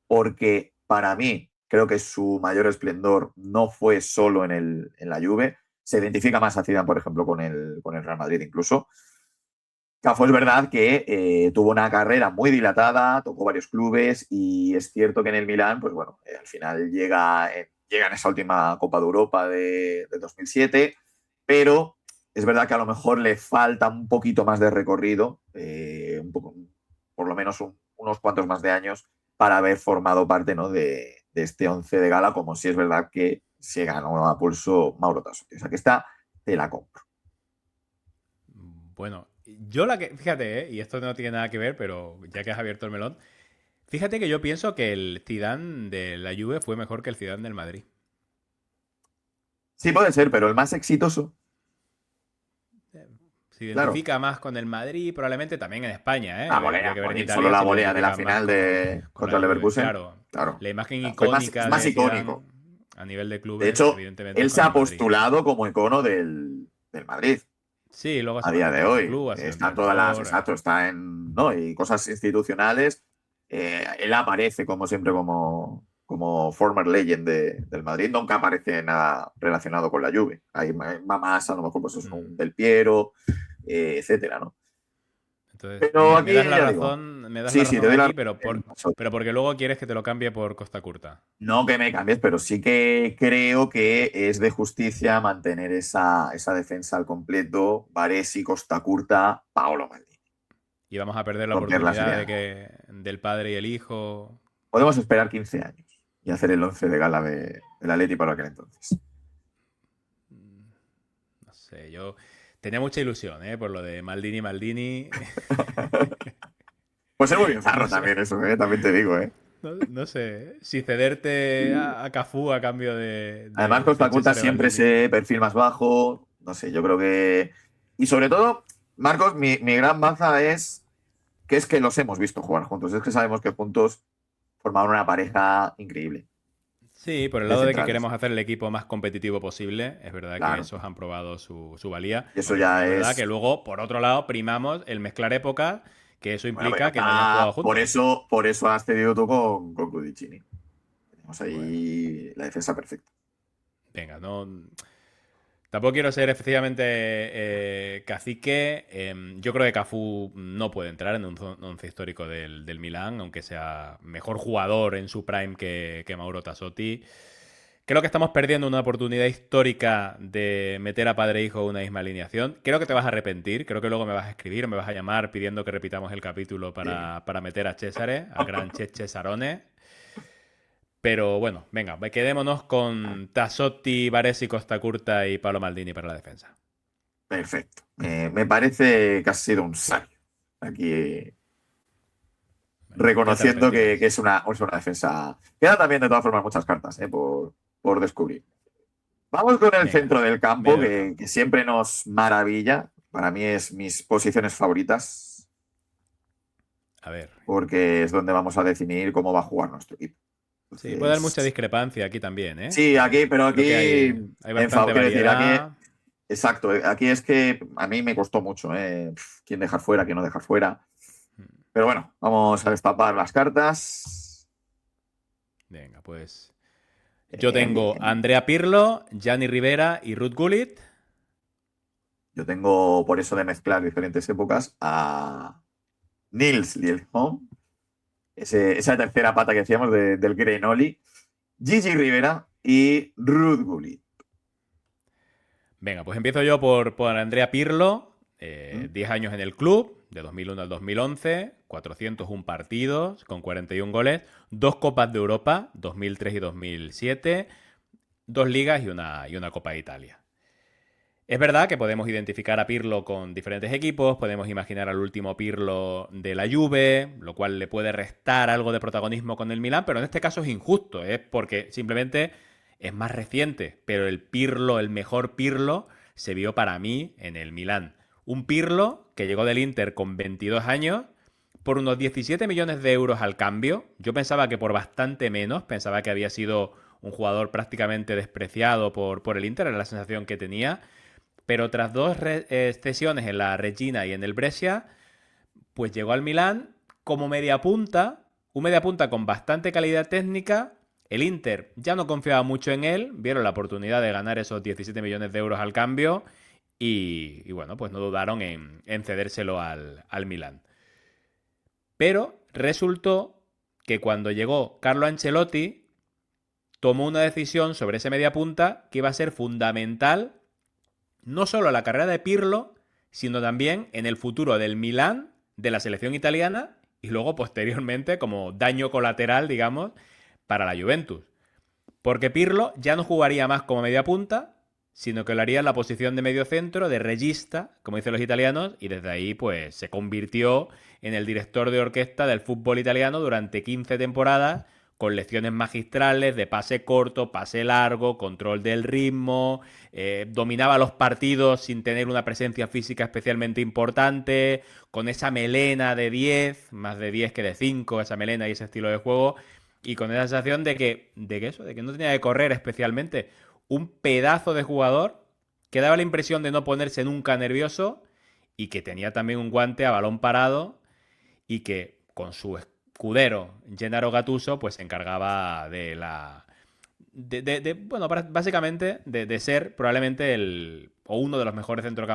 porque para mí creo que su mayor esplendor no fue solo en la Juve, se identifica más a Zidane, por ejemplo, con el Real Madrid incluso. Cafú es verdad que tuvo una carrera muy dilatada, tocó varios clubes y es cierto que en el Milán, pues bueno, al final llega en esa última Copa de Europa de 2007, pero es verdad que a lo mejor le falta un poquito más de recorrido, por lo menos unos cuantos más de años para haber formado parte, ¿no?, de este once de gala, como si es verdad que se ganó a pulso Mauro Tassotti. O sea que esta te la compro. bueno, yo fíjate, y esto no tiene nada que ver, pero ya que has abierto el melón, fíjate que yo pienso que el Zidane de la Juve fue mejor que el Zidane del Madrid. Sí, puede ser, pero el más exitoso, Se claro. identifica más con el Madrid, probablemente también en España, La ¿eh? Tendría volea, que ver en Joaquín, solo Italia la si lo volea de la identifican más final de con la contra el Juve. Leverkusen. Claro, Claro. la imagen Es icónica más de Zidane icónico. a nivel de De clubes, hecho, evidentemente es él con se el ha Madrid. postulado como icono del Madrid Sí, luego a se día marchó de para otro hoy. club, ha sido Está en todas las, entrenador. exacto, está en, ¿no? Y cosas institucionales. Él aparece como siempre como former legend del Madrid. Nunca aparece nada relacionado con la Juve. Ahí va más, a lo mejor, pues es un Mm. Del Piero, etcétera, ¿no? Entonces, Pero me das aquí la ya digo, razón, me das la sí, sí, te razón doy la aquí, razón en pero porque luego quieres que te lo cambie por Costa Curta. no que me cambies, pero sí que creo que es de justicia mantener esa defensa al completo. Baresi, Costa Curta, Paolo Maldini. Y vamos a perder la Romper la oportunidad Serie de A. que del padre y el hijo. Podemos esperar 15 años y hacer el 11 de gala del Atleti para aquel entonces. mm, No sé, yo tenía mucha ilusión, ¿eh? Por lo de Maldini, Maldini. Pues es muy No bizarro sé, también eso, también te digo. no sé. Si cederte a Cafú a cambio Además, de Costa Curta Cesare siempre Maldini. ese perfil más bajo. No sé, yo creo que. Y sobre todo, Marcos, mi gran baza es que los hemos visto jugar juntos. Es que sabemos que juntos formaron una pareja increíble Sí, por el de lado de que centrales. queremos hacer el equipo más competitivo posible, es verdad que Claro. esos han probado su valía, Y eso aunque también ya es verdad que es. luego, por otro lado, primamos el mezclar épocas, que eso Bueno, pero ya implica que no hayan jugado está. juntos. Por eso has cedido tú con Cudicini. Tenemos Bueno, ahí la defensa perfecta. venga, no. Tampoco quiero ser efectivamente cacique. Yo creo que Cafú no puede entrar en un once histórico del Milán, aunque sea mejor jugador en su prime que Mauro Tassotti. Creo que estamos perdiendo una oportunidad histórica de meter a padre e hijo en una misma alineación. Creo que te vas a arrepentir. Creo que luego me vas a escribir o me vas a llamar pidiendo que repitamos el capítulo Sí. para meter a Cesare, al gran Cesarone. Pero bueno, venga, quedémonos con Tassotti, Baresi, Costa Curta y Paolo Maldini para la defensa. Perfecto. Me parece que ha sido un sabio. Aquí Bueno, ya te reconociendo que arrepentirás. es una defensa. Quedan también, de todas formas, muchas cartas por descubrir. Vamos con el Venga, centro del campo, medio del que campo. siempre nos maravilla. Para mí es mis posiciones favoritas, A ver. porque es donde vamos a definir cómo va a jugar nuestro equipo. Sí, puede haber Entonces, mucha discrepancia aquí también, ¿eh? sí, aquí, pero Creo que hay bastante quiero decir, aquí, variedad. exacto, aquí es que a mí me costó mucho, quién dejar fuera, quién no dejar fuera. Pero bueno, vamos a destapar las cartas. Venga, pues. Yo Bien, tengo a bien. Andrea Pirlo, Gianni Rivera y Ruth Gullit. Yo tengo, por eso de mezclar diferentes épocas, a Nils Lielholm, esa tercera pata que decíamos del Grenoli, Gigi Rivera y Ruud Gullit. Venga, pues empiezo yo por Andrea Pirlo. ¿Mm? 10 años en el club, de 2001 al 2011, 401 partidos con 41 goles, dos Copas de Europa, 2003 y 2007, dos ligas y una Copa de Italia. Es verdad que podemos identificar a Pirlo con diferentes equipos, podemos imaginar al último Pirlo de la Juve, lo cual le puede restar algo de protagonismo con el Milan, pero en este caso es injusto, es porque simplemente es más reciente, pero el Pirlo, el mejor Pirlo, se vio para mí en el Milan. Un Pirlo que llegó del Inter con 22 años por unos 17 millones de euros al cambio. Yo pensaba que por bastante menos, pensaba que había sido un jugador prácticamente despreciado por el Inter, era la sensación que tenía. Pero tras dos cesiones en la Regina y en el Brescia, pues llegó al Milán como media punta, un media punta con bastante calidad técnica. El Inter ya no confiaba mucho en él, vieron la oportunidad de ganar esos 17 millones de euros al cambio y bueno, pues no dudaron en cedérselo al Milán. Pero resultó que cuando llegó Carlo Ancelotti, tomó una decisión sobre ese media punta que iba a ser fundamental no solo en la carrera de Pirlo, sino también en el futuro del Milán, de la selección italiana y luego posteriormente como daño colateral, digamos, para la Juventus. Porque Pirlo ya no jugaría más como media punta, sino que lo haría en la posición de medio centro, de regista, como dicen los italianos, y desde ahí pues se convirtió en el director de orquesta del fútbol italiano durante 15 temporadas, con lecciones magistrales de pase corto, pase largo, control del ritmo, dominaba los partidos sin tener una presencia física especialmente importante, con esa melena de 10, más de 10 que de 5, esa melena y ese estilo de juego, y con esa sensación de que no tenía que correr especialmente. Un pedazo de jugador que daba la impresión de no ponerse nunca nervioso y que tenía también un guante a balón parado y que con su escudero Gennaro Gattuso pues se encargaba de la bueno, básicamente de ser probablemente o uno de los mejores centros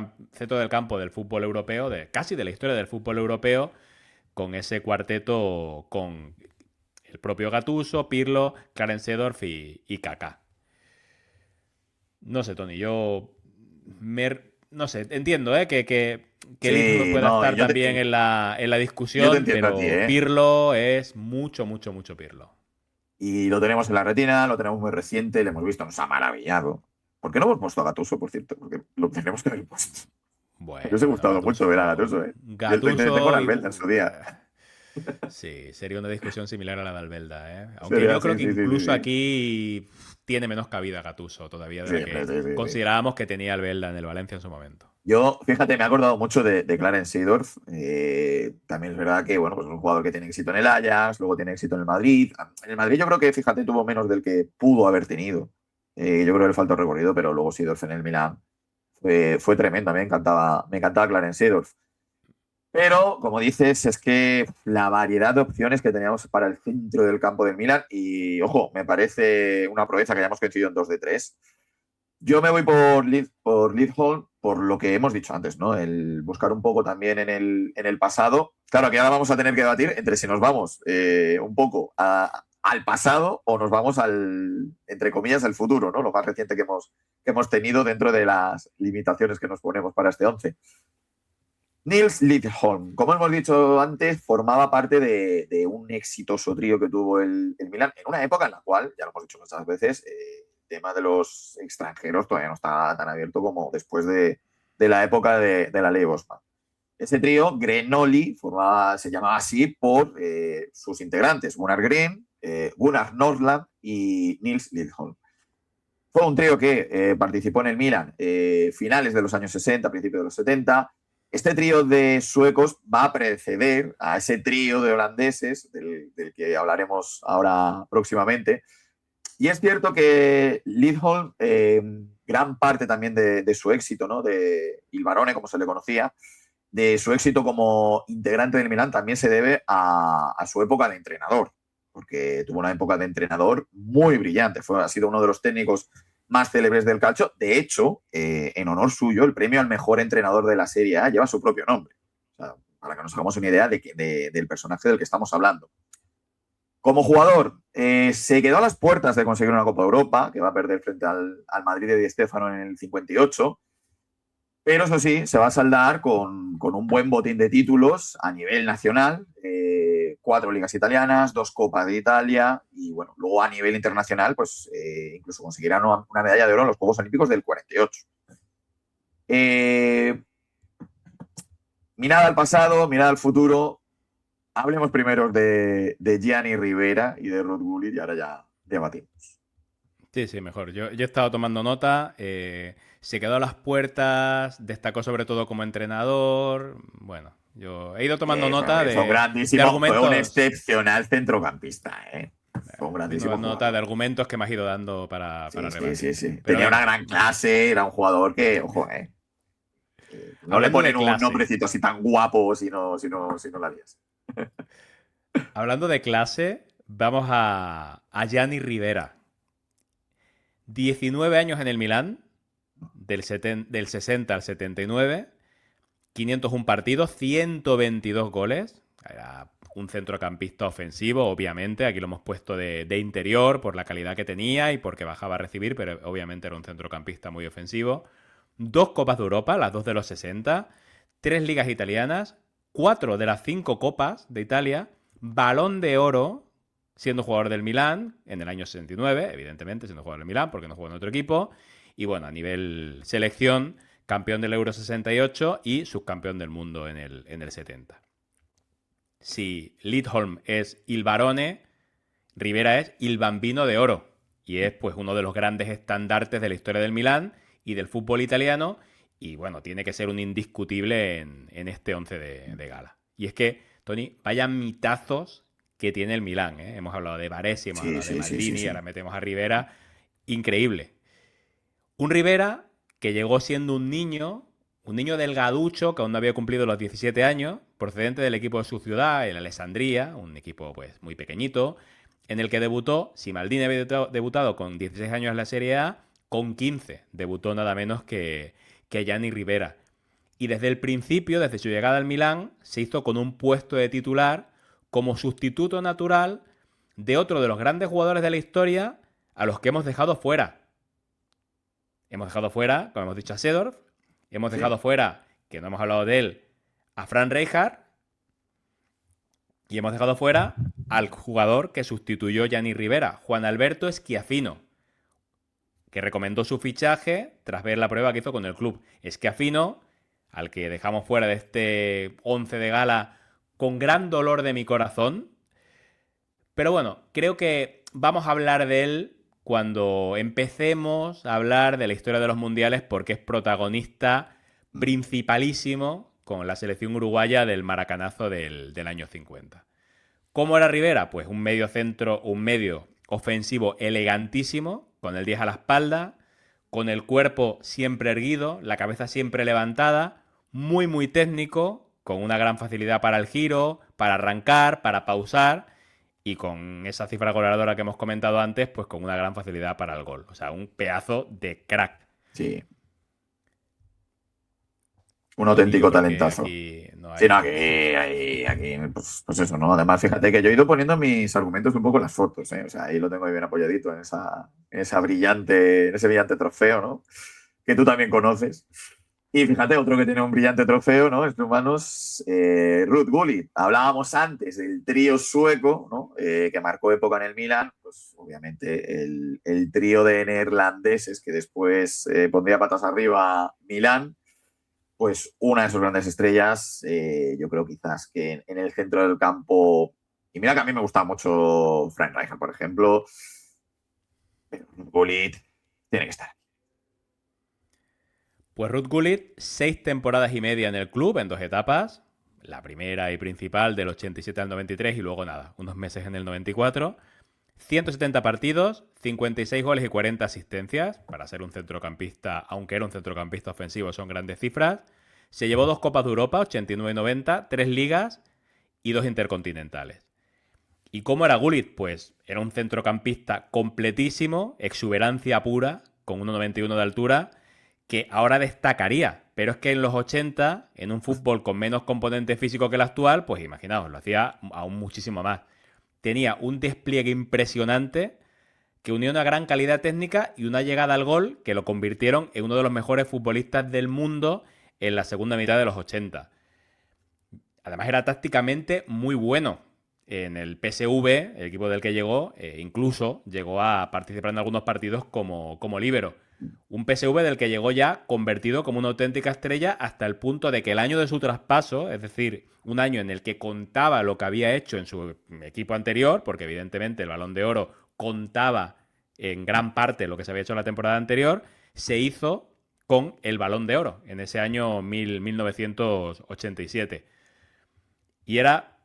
del campo del fútbol europeo, casi de la historia del fútbol europeo, con ese cuarteto con el propio Gattuso, Pirlo, Clarence Seedorf y Kaká. No sé, Tony, no sé, entiendo, que Lidl Sí, pueda no, estar también en la yo te discusión, entiendo a ti, pero ¿eh? Pirlo es mucho, mucho, mucho Pirlo. Y lo tenemos en la retina, lo tenemos muy reciente, lo hemos visto, nos ha maravillado. ¿Por qué no hemos puesto a Gattuso, por cierto? Porque lo tenemos que haber puesto. Me hubiese Bueno, bueno, gustado mucho ver a Gattuso, ¿eh? Yo lo intenté con Gattuso Albelda en su día. sí, sería una discusión similar a la de Albelda, ¿eh? Aunque Sería yo creo así, que sí, sí, sí, incluso sí. aquí tiene menos cabida Gattuso todavía de Sí, la hombre, que sí, sí, sí. considerábamos que tenía Albelda en el Valencia en su momento. Yo, fíjate, me he acordado mucho de Clarence Seedorf. También es verdad que, bueno, pues es un jugador que tiene éxito en el Ajax, luego tiene éxito en el Madrid. En el Madrid yo creo que, fíjate, tuvo menos del que pudo haber tenido. Yo creo que le faltó recorrido, pero luego Seedorf en el Milan fue tremendo. Me encantaba Clarence Seedorf. Pero, como dices, es que la variedad de opciones que teníamos para el centro del campo del Milan, y ojo, me parece una proeza que hayamos coincidido en 2 de 3. Yo me voy por Lidholm, por lo que hemos dicho antes, ¿no? El buscar un poco también en el pasado. Claro, que ahora vamos a tener que debatir entre si nos vamos un poco al pasado o nos vamos entre comillas, al futuro, ¿no? Lo más reciente que hemos tenido dentro de las limitaciones que nos ponemos para este 11. Nils Lidholm, como hemos dicho antes, formaba parte de un exitoso trío que tuvo el Milan en una época en la cual, ya lo hemos dicho muchas veces, el tema de los extranjeros todavía no está tan abierto como después de la época de la ley Bosman. Ese trío, Grenoli, se llamaba así por sus integrantes, Gunnar Gren, Gunnar Norland y Nils Lidholm. Fue un trío que participó en el Milan finales de los años 60, principios de los 70. Este trío de suecos va a preceder a ese trío de holandeses del que hablaremos ahora próximamente. Y es cierto que Lidholm, gran parte también de su éxito, ¿no? De Il Barone, como se le conocía, de su éxito como integrante del Milan también se debe a su época de entrenador, porque tuvo una época de entrenador muy brillante. Ha sido uno de los técnicos más célebres del calcio. De hecho, en honor suyo, el premio al mejor entrenador de la Serie A lleva su propio nombre. O sea, para que nos hagamos una idea del personaje del que estamos hablando. Como jugador, se quedó a las puertas de conseguir una Copa Europa, que va a perder frente al Madrid de Di Stéfano en el 58. Pero eso sí, se va a saldar con un buen botín de títulos a nivel nacional, 4 ligas italianas, 2 Copas de Italia y bueno, luego a nivel internacional, pues incluso conseguirán una medalla de oro en los Juegos Olímpicos del 48. Mirada al pasado, mirada al futuro. Hablemos primero de Gianni Rivera y de Ruud Gullit y ahora ya debatimos. Sí, sí, mejor. Yo he estado tomando nota. Se quedó a las puertas, destacó sobre todo como entrenador. Bueno, yo he ido tomando nota Fue un de grandísimo, fue un argumentos. excepcional centrocampista, ¿eh? Fue un He ido grandísimo tomando nota de jugador. argumentos que me has ido dando Sí, para sí, sí, rebatir. sí. Pero Tenía una venga, gran clase, era un jugador que, ojo, no le hablando de ponen un clase. nombrecito así tan guapo si no la lías. Hablando de clase, vamos a Gianni Rivera. 19 años en el Milán, del 60 al 79, 501 partidos, 122 goles. Era un centrocampista ofensivo, obviamente. Aquí lo hemos puesto de interior por la calidad que tenía y porque bajaba a recibir, pero obviamente era un centrocampista muy ofensivo. 2 Copas de Europa, las 2 de los 60. 3 ligas italianas. 4 de las 5 Copas de Italia. Balón de Oro, siendo jugador del Milán en el año 69, evidentemente, siendo jugador del Milán porque no jugó en otro equipo. Y bueno, a nivel selección, campeón del Euro 68 y subcampeón del mundo en el 70. Si Lidholm es Il Barone, Rivera es Il Bambino de Oro y es pues uno de los grandes estandartes de la historia del Milán y del fútbol italiano y bueno, tiene que ser un indiscutible en este 11 de gala. Y es que, Tony, vaya mitazos que tiene el Milán, ¿eh? Hemos hablado de Baresi, hemos Sí, hablado de sí, sí, sí, Maldini, ahora sí. metemos a Rivera. Increíble. Un Rivera que llegó siendo un niño delgaducho que aún no había cumplido los 17 años, procedente del equipo de su ciudad, el Alessandria, un equipo pues muy pequeñito, en el que debutó, si Maldini había debutado con 16 años en la Serie A, con 15 debutó nada menos que Gianni Rivera. Y desde el principio, desde su llegada al Milán, se hizo con un puesto de titular como sustituto natural de otro de los grandes jugadores de la historia a los que hemos dejado fuera. Hemos dejado fuera, como hemos dicho, a Seedorf. Hemos Sí. dejado fuera, que no hemos hablado de él, a Fran Rijkaard. Y hemos dejado fuera al jugador que sustituyó a Gianni Rivera, Juan Alberto Schiaffino, que recomendó su fichaje tras ver la prueba que hizo con el club. Schiaffino, al que dejamos fuera de este 11 de gala con gran dolor de mi corazón. Pero bueno, creo que vamos a hablar de él cuando empecemos a hablar de la historia de los mundiales porque es protagonista principalísimo con la selección uruguaya del maracanazo del año 50. ¿Cómo era Rivera? Pues un medio centro, un medio ofensivo elegantísimo, con el 10 a la espalda, con el cuerpo siempre erguido, la cabeza siempre levantada, muy muy técnico, con una gran facilidad para el giro, para arrancar, para pausar y con esa cifra goleadora que hemos comentado antes, pues con una gran facilidad para el gol. O sea, un pedazo de crack. Sí, un Y yo auténtico creo que talentazo. aquí no Sí, no, hay... aquí, pues eso, ¿no? Además, fíjate que yo he ido poniendo mis argumentos un poco en las fotos, ¿eh? O sea, ahí lo tengo ahí bien apoyadito en ese brillante trofeo, ¿no? Que tú también conoces. Y fíjate, otro que tiene un brillante trofeo, ¿no? En sus manos, Ruud Gullit. Hablábamos antes del trío sueco, ¿no? Que marcó época en el Milan. Pues obviamente el trío de neerlandeses que después pondría patas arriba Milán pues una de sus grandes estrellas, yo creo quizás que en el centro del campo, y mira que a mí me gusta mucho Frank Rijkaard, por ejemplo, pero Gullit tiene que estar. Pues Ruud Gullit, 6 temporadas y media en el club, en 2 etapas. La primera y principal del 87 al 93 y luego nada, unos meses en el 94. 170 partidos, 56 goles y 40 asistencias. Para ser un centrocampista, aunque era un centrocampista ofensivo, son grandes cifras. Se llevó 2 Copas de Europa, 89 y 90, 3 ligas y 2 intercontinentales. ¿Y cómo era Gullit? Pues era un centrocampista completísimo, exuberancia pura, con 1,91 de altura, que ahora destacaría. Pero es que en los 80, en un fútbol con menos componente físico que el actual, pues imaginaos, lo hacía aún muchísimo más. Tenía un despliegue impresionante que unió una gran calidad técnica y una llegada al gol que lo convirtieron en uno de los mejores futbolistas del mundo en la segunda mitad de los 80. Además era tácticamente muy bueno. En el PSV, el equipo del que llegó, incluso llegó a participar en algunos partidos como líbero. Un PSV del que llegó ya convertido como una auténtica estrella hasta el punto de que el año de su traspaso, es decir, un año en el que contaba lo que había hecho en su equipo anterior, porque evidentemente el Balón de Oro contaba en gran parte lo que se había hecho en la temporada anterior, se hizo con el Balón de Oro en ese año 1987. Y era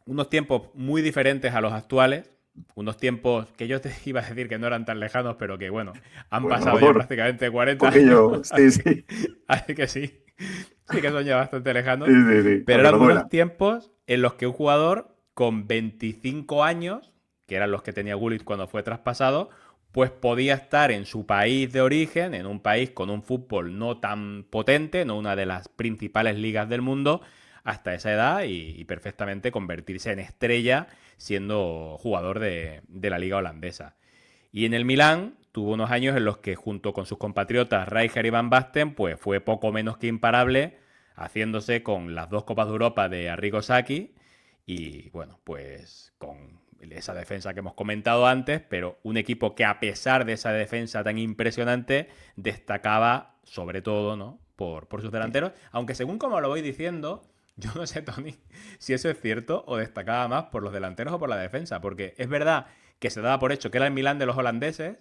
unos tiempos muy diferentes a los actuales, unos tiempos que yo te iba a decir que no eran tan lejanos, pero que bueno, han Pues a lo pasado ya mejor, prácticamente 40 porque años, yo, sí, sí, así que sí, sí que son ya bastante sí, lejanos, sí, sí, pero aunque no eran duela. unos tiempos en los que un jugador con 25 años, que eran los que tenía Gullit cuando fue traspasado, pues podía estar en su país de origen, en un país con un fútbol no tan potente, no una de las principales ligas del mundo, hasta esa edad y perfectamente convertirse en estrella siendo jugador de la liga holandesa. Y en el Milán tuvo unos años en los que junto con sus compatriotas Rijkaard y Van Basten pues fue poco menos que imparable, haciéndose con las 2 Copas de Europa de Arrigo Sacchi y bueno, pues con esa defensa que hemos comentado antes, pero un equipo que a pesar de esa defensa tan impresionante destacaba sobre todo, ¿no? Por sus Sí, delanteros, aunque según como lo voy diciendo, Yo no sé, Tony, si eso es cierto o destacaba más por los delanteros o por la defensa, porque es verdad que se daba por hecho que era el Milán de los holandeses,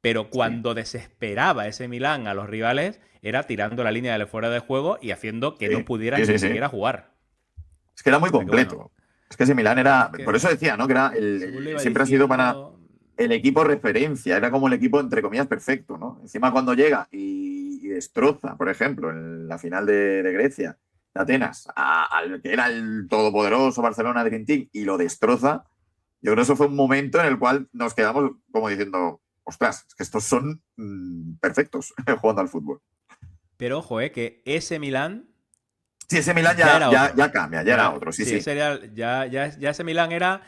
pero Sí, cuando desesperaba ese Milán a los rivales era tirando la línea del fuera de juego y haciendo que no sí, pudieran sí, ni sí, sí. siquiera jugar. Es que era muy O sea que bueno, completo. Es que ese Milán era, es por eso que decía, ¿no? Que era según le iba siempre ha sido para diciendo... el equipo referencia, era como el equipo entre comillas perfecto, ¿no? Encima cuando llega y destroza, por ejemplo, en la final de Grecia, de Atenas, al que era el todopoderoso Barcelona Dream Team y lo destroza, yo creo que eso fue un momento en el cual nos quedamos como diciendo, ostras, es que estos son perfectos jugando al fútbol. Pero ojo, que ese Milán Sí, ese Milán ya era otro. ya cambia, ya era Ya, otro, sí, sí, sí. ese era, ya ese Milán era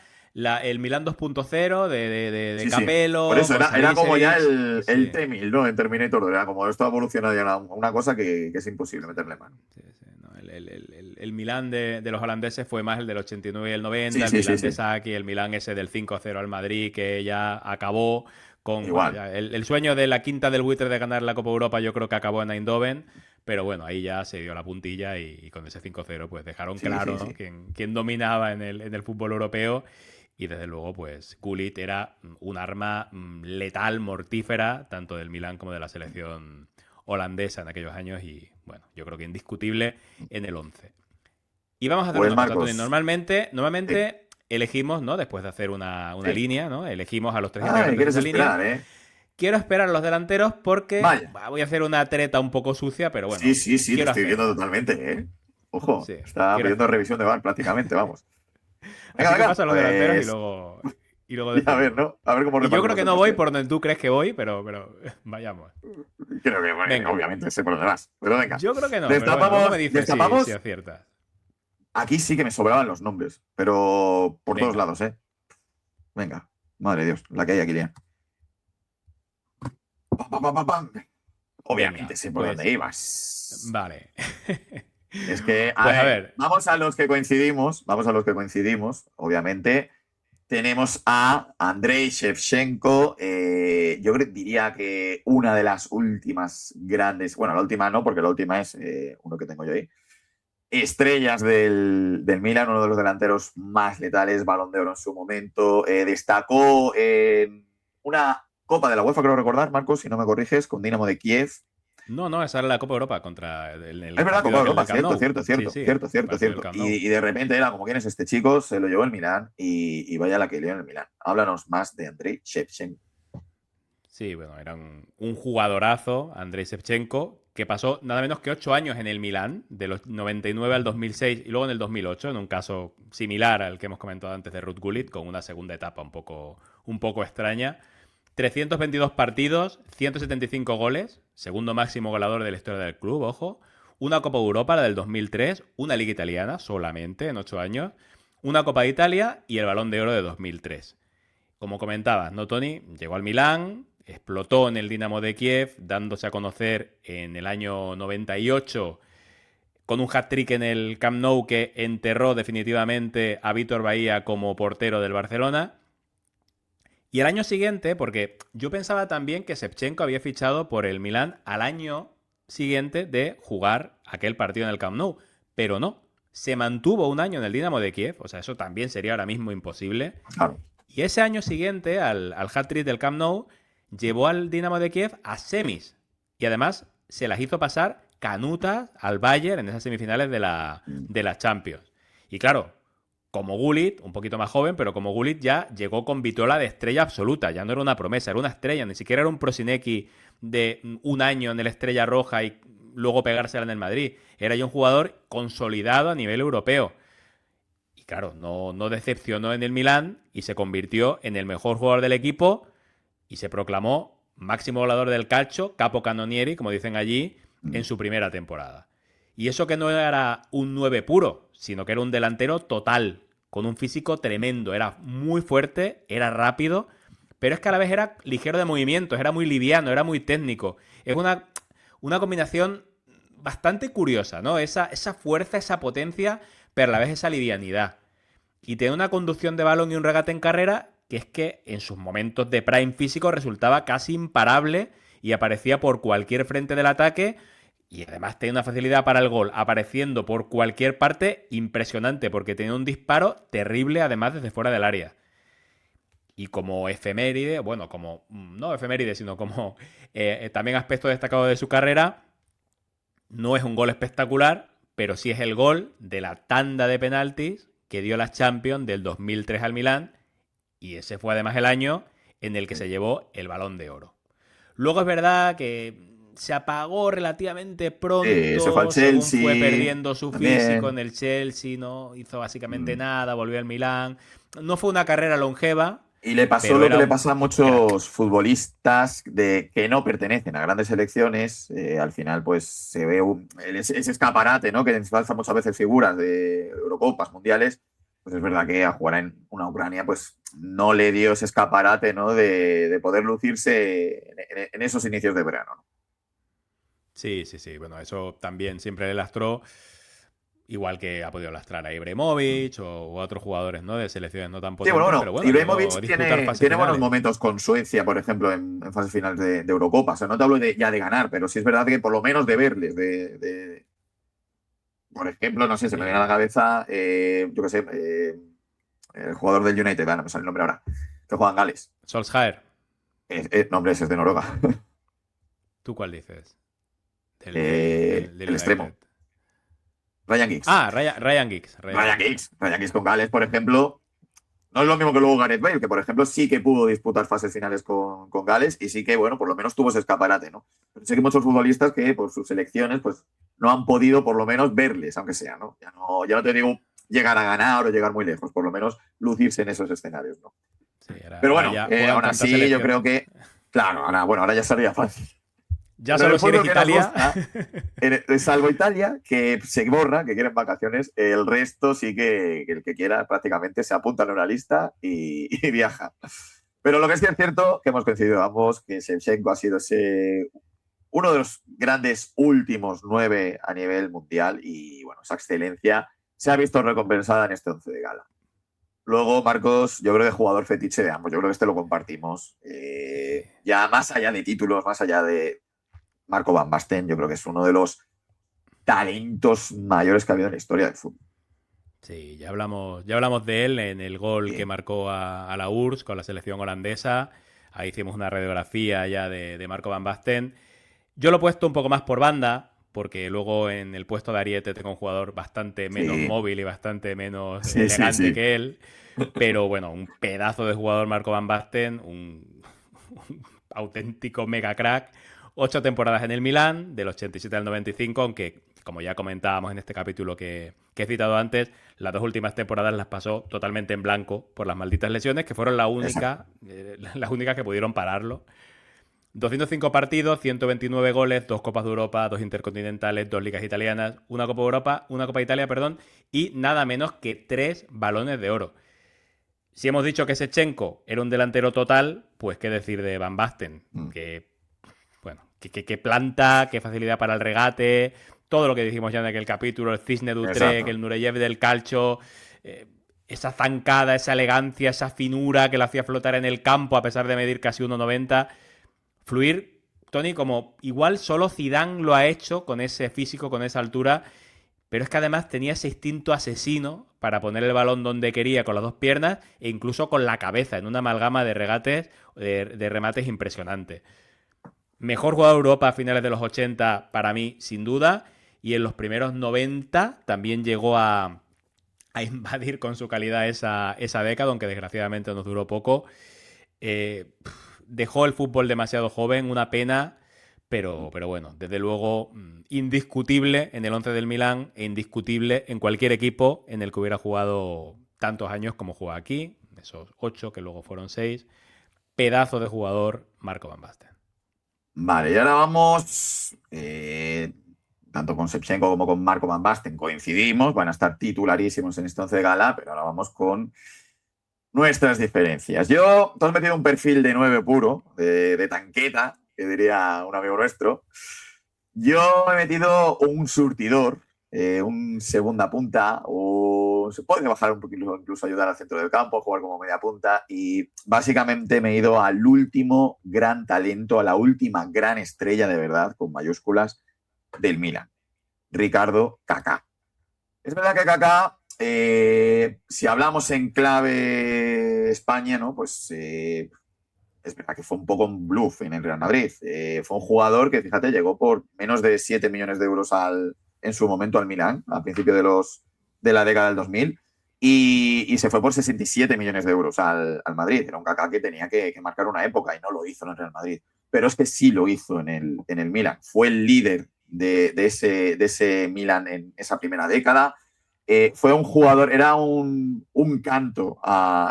el Milán 2.0 de Sí, sí. Por Capello, eso con era como ya Savicevic. el Sí, T-1000, ¿no? En Terminator 2. Era como esto ha evolucionado ya a una cosa que es imposible meterle mano. sí, sí, no, el Milán de los holandeses fue más el del 89 y el Sí, 90, el sí, sí, Milán de sí. Saki, el Milán ese del 5-0 al Madrid, que ya acabó con. Bueno, Igual. ya el sueño de la quinta del buitre de ganar la Copa Europa, yo creo que acabó en Eindhoven. Pero bueno, ahí ya se dio la puntilla y con ese 5-0 pues dejaron Sí, sí, claro, ¿no? sí. quién dominaba en el fútbol europeo. Y desde luego, pues Gullit era un arma letal, mortífera, tanto del Milán como de la selección holandesa en aquellos años. Y bueno, yo creo que indiscutible en el 11. Y vamos a hacer Pues una cosa, Tony. Marcos. Normalmente, Sí, elegimos, ¿no? Después de hacer una sí. línea, ¿no? Elegimos a los tres Ah, me integrantes de quieres esa línea. esperar, ¿eh? Quiero esperar a los delanteros porque Vaya. voy a hacer una treta un poco sucia, pero Sí, bueno, sí, sí, te quiero estoy viendo hacerla. totalmente, ¿eh? Ojo, Sí, está quiero pidiendo hacerla. revisión de VAR prácticamente, vamos. Venga, Así que venga, paso a los delanteros y pues. luego Y a ver, decidimos. ¿no? A ver cómo Y yo creo repartimos que el no voy pastel. por donde tú crees que voy, pero vayamos. Creo que, bueno, Venga. obviamente, sé por dónde vas. Pero venga. Yo creo que no, pero bueno, luego me Destapamos, dices si destapamos. aciertas. Aquí sí que me sobraban los nombres, pero por todos Venga, lados, ¿eh? Venga, madre de Dios, la que hay aquí, Lian. Pam, pam, pam, pam, pam. Obviamente venga, sé por dónde pues ibas. vale. Es que, a Pues a ver, ver, vamos a los que coincidimos, obviamente. Tenemos a Andrei Shevchenko, diría que una de las últimas grandes, bueno, la última no, porque la última es uno que tengo yo ahí, estrellas del Milan, uno de los delanteros más letales, Balón de Oro en su momento. Destacó en una Copa de la UEFA, creo recordar, Marcos, si no me corriges, con Dinamo de Kiev. no, esa era la Copa Europa contra el Es verdad, partido Copa de aquel Europa, del Camp cierto, Nou. cierto, Sí, cierto, sí, cierto, el cierto, partido del cierto. Camp Nou. Y de repente era como, ¿quién es este chico? Se lo llevó el Milan y vaya la que lió en el Milan. Háblanos más de Andrei Shevchenko. Sí, bueno, era un jugadorazo, Andrei Shevchenko, que pasó nada menos que 8 años en el Milán, de los 99 al 2006 y luego en el 2008, en un caso similar al que hemos comentado antes de Ruud Gullit, con una segunda etapa un poco extraña. 322 partidos, 175 goles, segundo máximo goleador de la historia del club, ojo. Una Copa Europa, la del 2003, una Liga Italiana solamente en 8 años, una Copa de Italia y el Balón de Oro de 2003. Como comentabas, ¿no, Tony? Llegó al Milán, explotó en el Dinamo de Kiev, dándose a conocer en el año 98 con un hat-trick en el Camp Nou que enterró definitivamente a Vítor Bahía como portero del Barcelona. Y el año siguiente, porque yo pensaba también que Shevchenko había fichado por el Milán al año siguiente de jugar aquel partido en el Camp Nou, pero no. Se mantuvo un año en el Dinamo de Kiev, o sea, eso también sería ahora mismo imposible. Claro. Y ese año siguiente, al hat-trick del Camp Nou, llevó al Dinamo de Kiev a semis. Y además se las hizo pasar canutas al Bayern en esas semifinales de la Champions. Y claro, como Gullit, un poquito más joven, pero como Gullit ya llegó con vitola de estrella absoluta. Ya no era una promesa, era una estrella. Ni siquiera era un Prosinecki de un año en el Estrella Roja y luego pegársela en el Madrid. Era ya un jugador consolidado a nivel europeo. Y claro, no decepcionó en el Milán y se convirtió en el mejor jugador del equipo y se proclamó máximo goleador del calcio, capo canonieri, como dicen allí, en su primera temporada. Y eso que no era un 9 puro, sino que era un delantero total, con un físico tremendo. Era muy fuerte, era rápido, pero es que a la vez era ligero de movimientos, era muy liviano, era muy técnico. Es una combinación bastante curiosa, ¿no? Esa fuerza, esa potencia, pero a la vez esa livianidad. Y tiene una conducción de balón y un regate en carrera que es que en sus momentos de prime físico resultaba casi imparable y aparecía por cualquier frente del ataque Y además tenía una facilidad para el gol, apareciendo por cualquier parte impresionante, porque tenía un disparo terrible, además desde fuera del área. Y como efeméride, bueno, como no efeméride, sino como también aspecto destacado de su carrera, no es un gol espectacular, pero sí es el gol de la tanda de penaltis que dio la Champions del 2003 al Milán, y ese fue además el año en el que se llevó el Balón de Oro. Luego es verdad que se apagó relativamente Se fue al pronto, según fue Chelsea perdiendo su físico en también. el Chelsea, no hizo básicamente Mm. nada, volvió al Milán. No fue una carrera longeva, Y le pasó pero lo que era le un pasa a crack. muchos futbolistas de que no pertenecen a grandes selecciones. Al final, pues se ve ese escaparate, ¿no? Que ensalza muchas veces figuras de Eurocopas, mundiales. Pues es verdad que a jugar en una Ucrania, pues no le dio ese escaparate, ¿no? De poder lucirse en esos inicios de verano, ¿no? Sí, sí, sí. Bueno, eso también siempre le lastró, igual que ha podido lastrar a Ibrahimovic o a otros jugadores, ¿no? De selecciones no tan Sí, bueno, potentes, pero bueno, bueno, llegó a Ibrahimovic disputar fases tiene buenos finales. momentos con Suecia, por ejemplo, en fases finales de Eurocopa. O sea, no te hablo ya de ganar, pero sí es verdad que por lo menos de verles, por ejemplo, no sé, se me viene a la Sí. cabeza, yo qué sé, el jugador del United, no me sale el nombre ahora, que juega en Gales. Solskjaer, No, hombre, ese es de Noruega. ¿tú cuál dices? Del El United. extremo, Ryan Giggs. Ryan Giggs. Ryan Ryan Giggs. Giggs. Ryan Giggs con Gales, por ejemplo, no es lo mismo que luego Gareth Bale, que por ejemplo sí que pudo disputar fases finales con Gales y sí que, bueno, por lo menos tuvo ese escaparate, ¿no? Pero sé que muchos futbolistas que por sus selecciones, pues no han podido por lo menos verles, aunque sea, ¿no? Ya no te digo llegar a ganar o llegar muy lejos, por lo menos lucirse en esos escenarios, ¿no? Sí, Pero ahora bueno, ya juegan aún tantas así yo selecciones. creo que, claro, ahora ya sería fácil. Ya Pero en solo el si eres fútbol que nos Italia. gusta, salvo Italia, que se borra, que quieren vacaciones, el resto sí que el que quiera prácticamente se apunta en una lista y viaja. Pero lo que sí es cierto, que hemos coincidido ambos, que Shevchenko ha sido uno de los grandes últimos 9 a nivel mundial y bueno, esa excelencia se ha visto recompensada en este once de gala. Luego, Marcos, yo creo que jugador fetiche de ambos, yo creo que este lo compartimos. Sí. Ya más allá de títulos, más allá de Marco Van Basten, yo creo que es uno de los talentos mayores que ha habido en la historia del fútbol. Sí, ya hablamos de él en el gol que Sí, marcó a la URSS con la selección holandesa. Ahí hicimos una radiografía ya de Marco Van Basten. Yo lo he puesto un poco más por banda, porque luego en el puesto de Ariete tengo un jugador bastante menos sí, móvil y bastante menos sí, sí, elegante sí. que él. Pero bueno, un pedazo de jugador Marco Van Basten, un auténtico mega crack. 8 temporadas en el Milán, del 87 al 95, aunque, como ya comentábamos en este capítulo que he citado antes, las 2 últimas temporadas las pasó totalmente en blanco por las malditas lesiones, que fueron Exacto. las únicas que pudieron pararlo. 205 partidos, 129 goles, 2 Copas de Europa, 2 Intercontinentales, 2 Ligas Italianas, una Copa de Europa, una Copa de Italia, perdón, y nada menos que 3 Balones de Oro. Si hemos dicho que Shevchenko era un delantero total, pues qué decir de Van Basten, Mm. que bueno, qué planta, qué facilidad para el regate, todo lo que dijimos ya en aquel capítulo, el Cisne de Utrecht, Exacto. el Nureyev del Calcio, eh, esa zancada, esa elegancia, esa finura que lo hacía flotar en el campo a pesar de medir casi 1,90. Fluir, Tony, como igual solo Zidane lo ha hecho con ese físico, con esa altura, pero es que además tenía ese instinto asesino para poner el balón donde quería con las dos piernas e incluso con la cabeza, en una amalgama de regates, de remates impresionante. Mejor jugador de Europa a finales de los 80 para mí, sin duda, y en los primeros 90 también llegó a invadir con su calidad esa década, aunque desgraciadamente nos duró poco. Dejó el fútbol demasiado joven, una pena, pero bueno, desde luego indiscutible en el 11 del Milán e indiscutible en cualquier equipo en el que hubiera jugado tantos años como juega aquí, esos 8 que luego fueron 6. Pedazo de jugador, Marco Van Basten. Vale, y ahora vamos, tanto con Shevchenko como con Marco Van Basten coincidimos, van a estar titularísimos en este once de gala, pero ahora vamos con nuestras diferencias. Tú has metido un perfil de 9 puro, de tanqueta, que diría un amigo nuestro. Yo he metido un surtidor, un segunda punta, o se puede bajar un poquito, incluso ayudar al centro del campo, jugar como media punta. Y básicamente me he ido al último gran talento, a la última gran estrella de verdad, con mayúsculas, del Milan, Ricardo Kaká. Es verdad que Kaká, si hablamos en clave España, ¿no? Pues es verdad que fue un poco un bluff en el Real Madrid. Fue un jugador que, fíjate, llegó por menos de 7 millones de euros en su momento al Milan, a principios de la década del 2000, y se fue por 67 millones de euros al Madrid. Era un Kaká que tenía que marcar una época y no lo hizo en el Real Madrid. Pero es que sí lo hizo en el Milan. Fue el líder de ese Milan en esa primera década. Fue un jugador, era un canto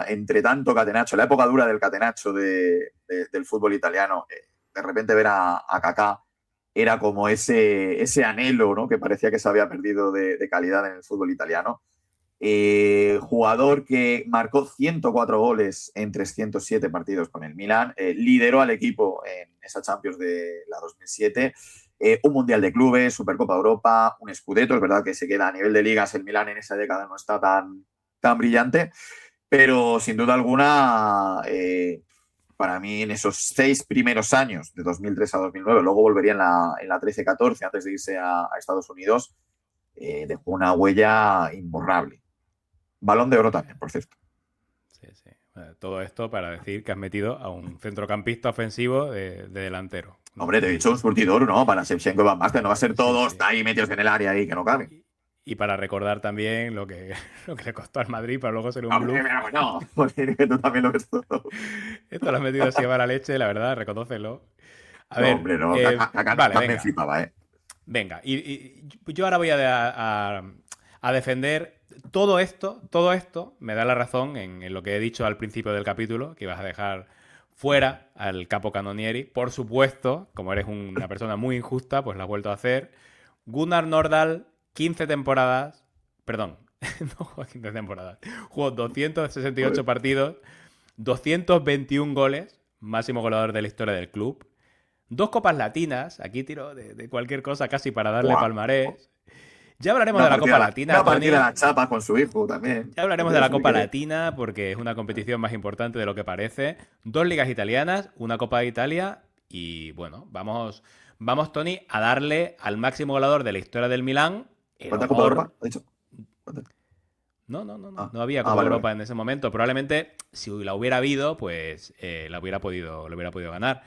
entre tanto catenaccio, la época dura del catenaccio del fútbol italiano. De repente ver a Kaká era como ese anhelo, ¿no? Que parecía que se había perdido de calidad en el fútbol italiano. Jugador que marcó 104 goles en 307 partidos con el Milan, lideró al equipo en esa Champions de la 2007. Un Mundial de Clubes, Supercopa Europa, un Scudetto. Es verdad que se queda a nivel de ligas, el Milan en esa década no está tan brillante, pero sin duda alguna, para mí en esos 6 primeros años, de 2003 a 2009, luego volvería en la 13-14 antes de irse a Estados Unidos, dejó una huella imborrable. Balón de oro también, por cierto. Sí, sí. Todo esto para decir que has metido a un centrocampista ofensivo de delantero. Hombre, te he dicho un surtidor, ¿no? Para Shevchenko y Van Basten, no va a ser todos sí. ahí metidos en el área ahí que no caben. Y para recordar también lo que le costó al Madrid para luego ser un bluff. No, porque tú también lo ves todo. Esto lo has metido así a mala leche, la verdad, reconócelo. A No, ver, hombre, no. vale, Me venga. flipaba, ¿eh? Venga, y yo ahora voy a defender todo esto me da la razón en lo que he dicho al principio del capítulo, que ibas a dejar fuera al capo Canonieri. Por supuesto, como eres una persona muy injusta, pues lo has vuelto a hacer. Gunnar Nordahl, 15 temporadas, perdón, no jugó 15 temporadas, jugó 268 partidos, 221 goles, máximo goleador de la historia del club. 2 copas latinas, aquí tiro de cualquier cosa casi para darle palmarés. Ya hablaremos de la Copa Latina, una Tony. partida a la chapa con su hijo también. Ya hablaremos de la Copa Latina porque es una competición más importante de lo que parece. 2 ligas italianas, una Copa de Italia y bueno, vamos Tony, a darle al máximo goleador de la historia del Milán. ¿Cuánta Copa de Europa? ¿Ha dicho? No había Copa de Europa en ese momento. Probablemente si la hubiera habido, pues lo hubiera podido ganar.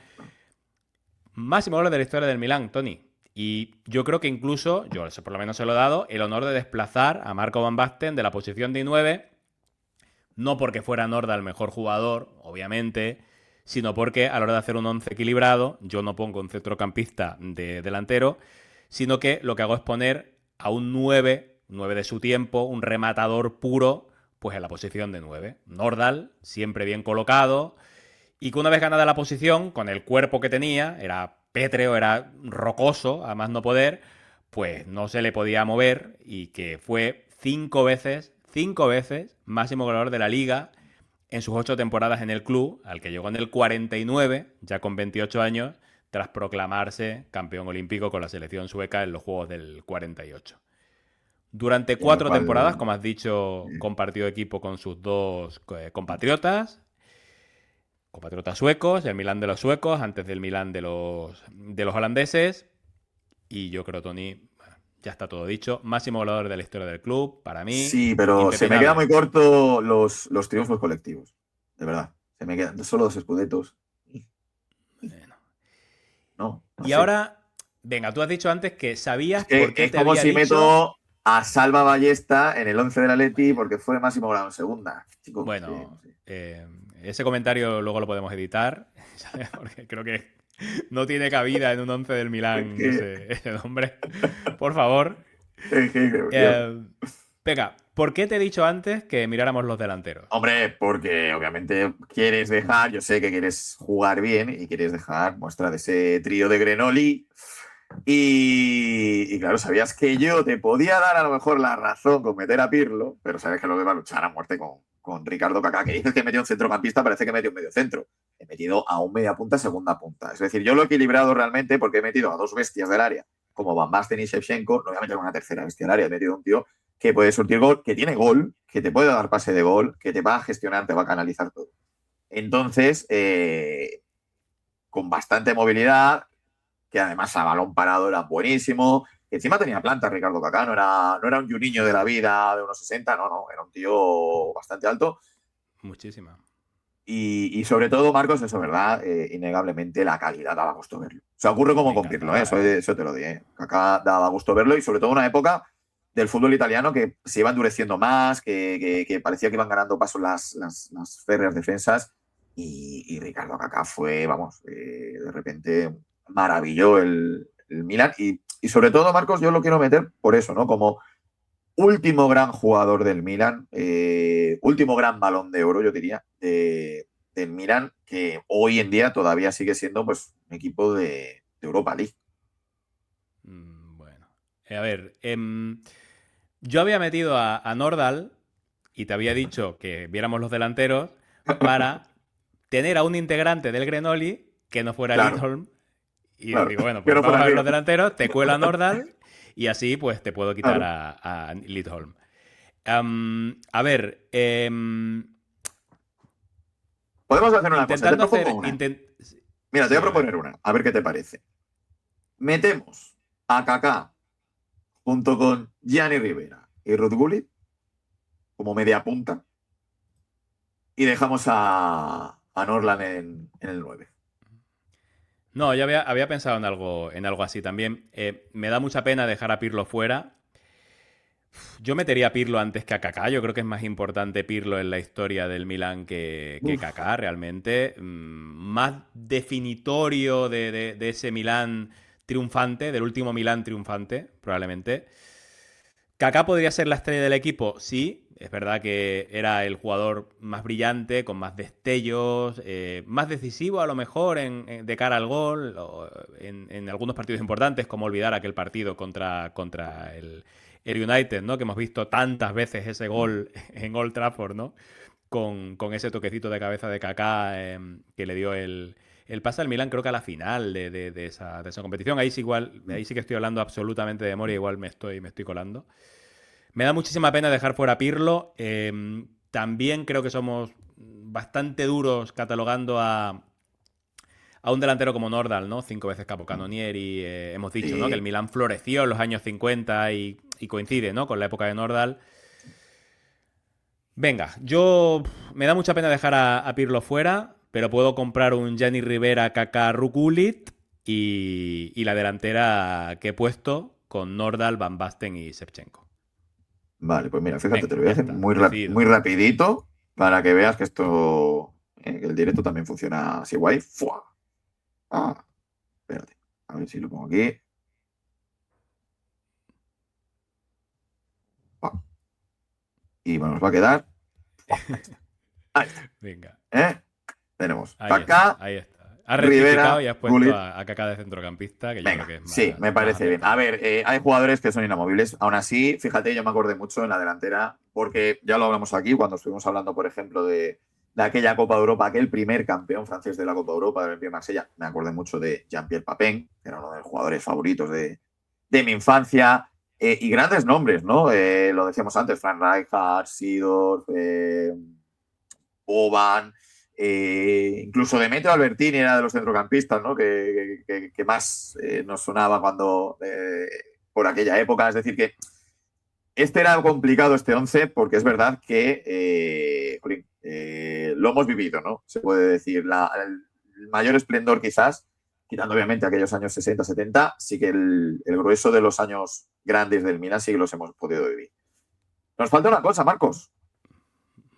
Máximo goleador de la historia del Milán, Tony. Y yo creo que incluso, yo por lo menos se lo he dado, el honor de desplazar a Marco Van Basten de la posición de 9, no porque fuera Nordahl el mejor jugador, obviamente, sino porque a la hora de hacer un 11 equilibrado, yo no pongo un centrocampista de delantero, sino que lo que hago es poner a un 9 de su tiempo, un rematador puro, pues en la posición de 9. Nordahl, siempre bien colocado, y que una vez ganada la posición, con el cuerpo que tenía, era pétreo, era rocoso, a más no poder, pues no se le podía mover y que fue 5 veces máximo goleador de la liga en sus 8 temporadas en el club, al que llegó en el 49, ya con 28 años, tras proclamarse campeón olímpico con la selección sueca en los Juegos del 48. Durante 4 temporadas, como has dicho, compartió equipo con sus 2 compatriotas suecos, el Milán de los suecos, antes del Milán de los holandeses. Y yo creo, Tony, ya está todo dicho. Máximo goleador de la historia del club, para mí. Sí, pero se me quedan muy cortos los triunfos colectivos. De verdad. Se me quedan solo 2 Scudettos. Bueno. No y sé. Ahora, venga, tú has dicho antes que sabías por qué es te como había si dicho... meto a Salva Ballesta en el 11 de la Atleti porque fue máximo goleador en segunda. Chicos, bueno, ese comentario luego lo podemos editar, ¿sabes? Porque creo que no tiene cabida en un 11 del Milán ese nombre. Por favor. Venga, ¿por qué te he dicho antes que miráramos los delanteros? Hombre, porque obviamente quieres dejar, yo sé que quieres jugar bien y quieres dejar muestra de ese trío de Grenoli. Y claro, sabías que yo te podía dar a lo mejor la razón con meter a Pirlo, pero sabes que lo iba a luchar a muerte con Ricardo Kaká, que dices que metió un centrocampista, parece que metió un medio centro. He metido a un media punta, segunda punta. Es decir, yo lo he equilibrado realmente porque he metido a 2 bestias del área, como Van Basten y Shevchenko. No voy a meter una tercera bestia del área. He metido un tío que puede surtir gol, que tiene gol, que te puede dar pase de gol, que te va a gestionar, te va a canalizar todo. Entonces, con bastante movilidad, que además a balón parado era buenísimo. Que encima tenía planta Ricardo Kaká, no era un Juninho de la vida de unos 60, no, era un tío bastante alto. Muchísima. Y sobre todo, Marcos, eso, ¿verdad? Innegablemente la calidad daba gusto verlo. O sea, ocurre como Me con Pirlo, ¿eh? encantaba, Eso te lo digo. Kaká daba gusto verlo y sobre todo una época del fútbol italiano que se iba endureciendo más, que parecía que iban ganando paso las férreas defensas y Ricardo Kaká fue, vamos, de repente maravilló el Milan y sobre todo, Marcos, yo lo quiero meter por eso, ¿no? Como último gran jugador del Milan, último gran balón de oro, yo diría, del Milan, que hoy en día todavía sigue siendo pues, un equipo de Europa League. Bueno. A ver, yo había metido a Nordal y te había dicho que viéramos los delanteros para tener a un integrante del Grenoli que no fuera Claro, Lidholm. Y claro. digo, bueno, Que pues no vamos fuera a ver río. los delanteros, te cuelo a Nordal y así pues te puedo quitar Claro. a Lidholm. A ver, Podemos hacer una cosa, te intentando propongo hacer... una. Mira, te voy a Sí, a ver. proponer una, a ver qué te parece. Metemos a Kaká junto con Gianni Rivera y Ruud Gullit como media punta y dejamos a Norland en el 9. No, yo había pensado en algo así también. Me da mucha pena dejar a Pirlo fuera. Yo metería a Pirlo antes que a Kaká. Yo creo que es más importante Pirlo en la historia del Milan que Kaká, realmente. Más definitorio de ese Milan triunfante, del último Milan triunfante, probablemente. Kaká podría ser la estrella del equipo, sí. Es verdad que era el jugador más brillante, con más destellos, más decisivo a lo mejor de cara al gol, o en algunos partidos importantes, como olvidar aquel partido contra el United, ¿no? Que hemos visto tantas veces ese gol en Old Trafford, ¿no? Con ese toquecito de cabeza de Kaká que le dio el pase al Milan, creo que a la final de esa competición. Ahí sí que estoy hablando absolutamente de memoria, igual me estoy colando. Me da muchísima pena dejar fuera a Pirlo. También creo que somos bastante duros catalogando a un delantero como Nordal, ¿no? 5 veces capocannonieri. Hemos dicho, ¿no? Que el Sí. Milan floreció en los años 50 y coincide, ¿no? Con la época de Nordal. Venga, me da mucha pena dejar a Pirlo fuera, pero puedo comprar un Gianni Rivera, Kaká, Rukulit y la delantera que he puesto con Nordal, Van Basten y Shevchenko. Vale, pues mira, fíjate, te Venga, lo voy a ya hacer está, muy decidido. rapidito para que veas que esto, que el directo también funciona así guay. ¡Fua! Ah, espérate, a ver si lo pongo aquí. Ah, y bueno, nos va a quedar. ¡Fua! Ahí está. Venga, ¿Eh? Tenemos ahí está, Kaká, ahí está. Has rectificado Rivera, y has puesto Gullit. a Kaká de centrocampista, que yo creo Venga, que es sí, me más parece bien. A acertado. ver, hay jugadores que son inamovibles. Aún así, fíjate, yo me acordé mucho en la delantera, porque ya lo hablamos aquí cuando estuvimos hablando, por ejemplo, de aquella Copa de Europa, aquel primer campeón francés de la Copa de Europa, del Olympique de Marsella. Me acordé mucho de Jean-Pierre Papin, que era uno de los jugadores favoritos de mi infancia. Y grandes nombres, ¿no? Lo decíamos antes, Frank Rijkaard, Seedorf, Boban, incluso Demetrio Albertini era de los centrocampistas, ¿no? Que más nos sonaba cuando por aquella época. Es decir, que este era complicado, este 11, porque es verdad que jolín, lo hemos vivido, ¿no? Se puede decir. El mayor esplendor, quizás, quitando obviamente aquellos años 60, 70, sí que el grueso de los años grandes del Milan sí que los hemos podido vivir. Nos falta una cosa, Marcos.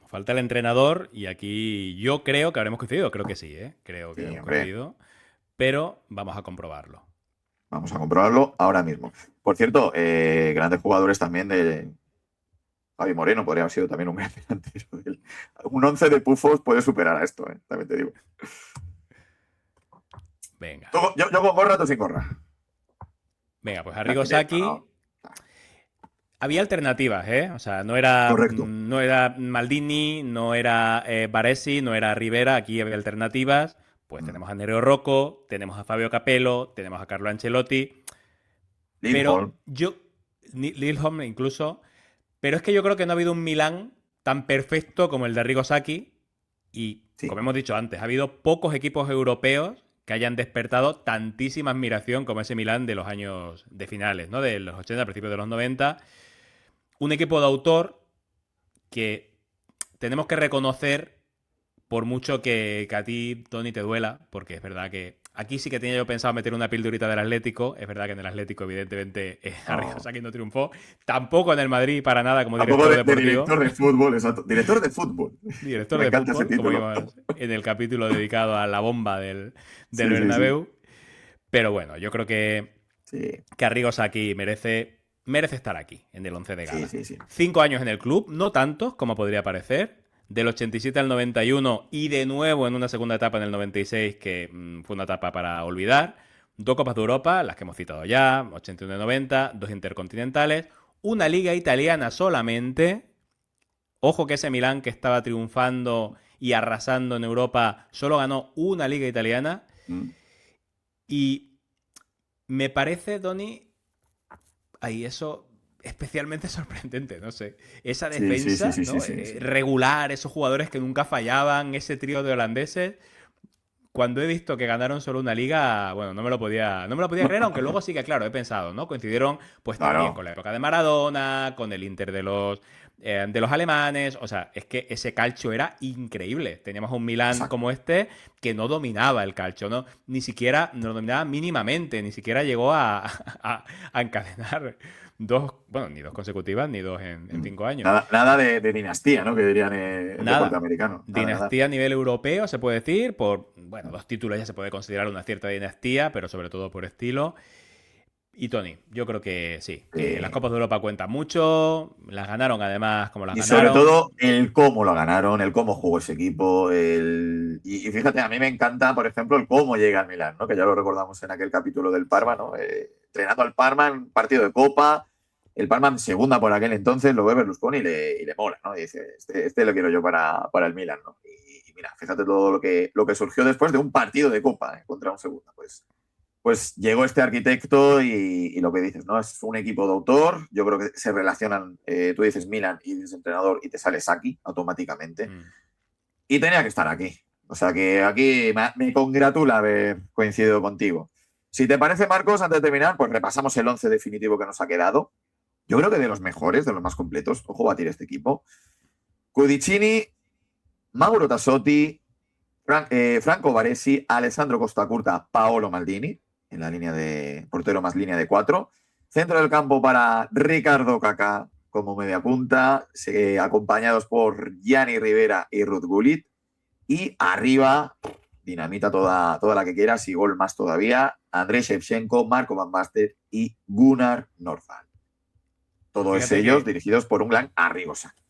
Falta el entrenador y aquí yo creo que habremos coincidido. Creo que sí, ¿eh? Creo que Sí, hemos hombre. coincidido. Pero vamos a comprobarlo. Vamos a comprobarlo ahora mismo. Por cierto, grandes jugadores también de Javi Moreno podría haber sido también un gran delantero. Un 11 de Pufos puede superar a esto, también te digo. Venga. Yo con gorra, tú sin gorra. Venga, pues En Arrigo directo, Sacchi. ¿no? Había alternativas, ¿eh? O sea, no era Maldini, no era Baresi, no era Rivera. Aquí había alternativas. Pues tenemos a Nereo Rocco, tenemos a Fabio Capello, tenemos a Carlo Ancelotti. Pero Lindholm. Lilholm incluso. Pero es que yo creo que no ha habido un Milán tan perfecto como el de Arrigo Sacchi. Y, Sí. como hemos dicho antes, ha habido pocos equipos europeos que hayan despertado tantísima admiración como ese Milán de los años de finales, ¿no? De los 80, principios de los 90. Un equipo de autor que tenemos que reconocer, por mucho que a ti, Tony, te duela, porque es verdad que aquí sí que tenía yo pensado meter una pildorita del Atlético. Es verdad que en el Atlético, evidentemente, Arrigo Sacchi no triunfó. Tampoco en el Madrid, para nada, como Tampoco director de deportivo. director de fútbol, exacto. Director de fútbol. Director Me de encanta ese fútbol, como título. vimos en el capítulo dedicado a la bomba del Sí, sí, sí. Bernabéu. Pero bueno, yo creo Sí, que Arrigo Sacchi merece estar aquí, en el 11 de sí, gala. sí, sí. 5 años en el club, no tantos como podría parecer. Del 87 al 91 y de nuevo en una segunda etapa en el 96 que fue una etapa para olvidar. 2 Copas de Europa, las que hemos citado ya, 81-90, 2 Intercontinentales, una Liga Italiana solamente. Ojo que ese Milán que estaba triunfando y arrasando en Europa solo ganó una Liga Italiana. Mm. Y me parece, Tony, ahí eso especialmente sorprendente, no sé. Esa Sí, sí, sí, defensa, sí, sí, ¿no? sí, sí. Regular, esos jugadores que nunca fallaban, ese trío de holandeses. Cuando he visto que ganaron solo una liga, bueno, no me lo podía creer, aunque luego sí que, claro, he pensado, ¿no? Coincidieron, pues también Claro. con la época de Maradona, con el Inter de los alemanes. O sea, es que ese calcio era increíble. Teníamos un Milán Exacto. como este que no dominaba el calcio, ¿no? Ni siquiera no lo dominaba mínimamente, ni siquiera llegó a encadenar bueno, ni dos consecutivas, ni dos en Mm. 5 años. Nada, nada de dinastía, ¿no? Que dirían el deporte Nada. americano. Nada, nada. Dinastía a nivel europeo, se puede decir. Bueno, 2 títulos ya se puede considerar una cierta dinastía, pero sobre todo por estilo. Y Tony, yo creo que sí, que las Eh, Copas de Europa cuentan mucho. Las ganaron además como las y sobre ganaron. todo el cómo lo ganaron, el cómo jugó ese equipo. Y fíjate, a mí me encanta, por ejemplo, el cómo llega al Milán, ¿no? Que ya lo recordamos en aquel capítulo del Parma, Sí. ¿no? Entrenando al Parma en un partido de Copa. El Parma en segunda por aquel entonces lo ve Berlusconi y le mola, ¿no? Y dice, este lo quiero yo para el Milán, ¿no? Y mira, fíjate todo lo que surgió después de un partido de Copa, contra un segunda. Pues llegó este arquitecto y lo que dices, ¿no? Es un equipo de autor. Yo creo que se relacionan, tú dices Milan y dices entrenador y te sale Saki automáticamente. Mm. Y tenía que estar aquí. O sea que aquí me congratula haber coincidido contigo. Si te parece, Marcos, antes de terminar, pues repasamos el 11 definitivo que nos ha quedado. Yo creo que de los mejores, de los más completos. Ojo, batir este equipo. Cudicini, Mauro Tassotti, Franco Baresi, Alessandro Costacurta, Paolo Maldini, en la línea de portero más línea de 4. Centro del campo para Ricardo Kaká como media punta, acompañados por Gianni Rivera y Ruth Gullit. Y arriba, dinamita toda la que quieras y gol más todavía, Andrei Shevchenko, Marco Van Basten y Gunnar Nordahl. Pues Todos fíjate ellos que, dirigidos por un gran Arrigo Sacchi.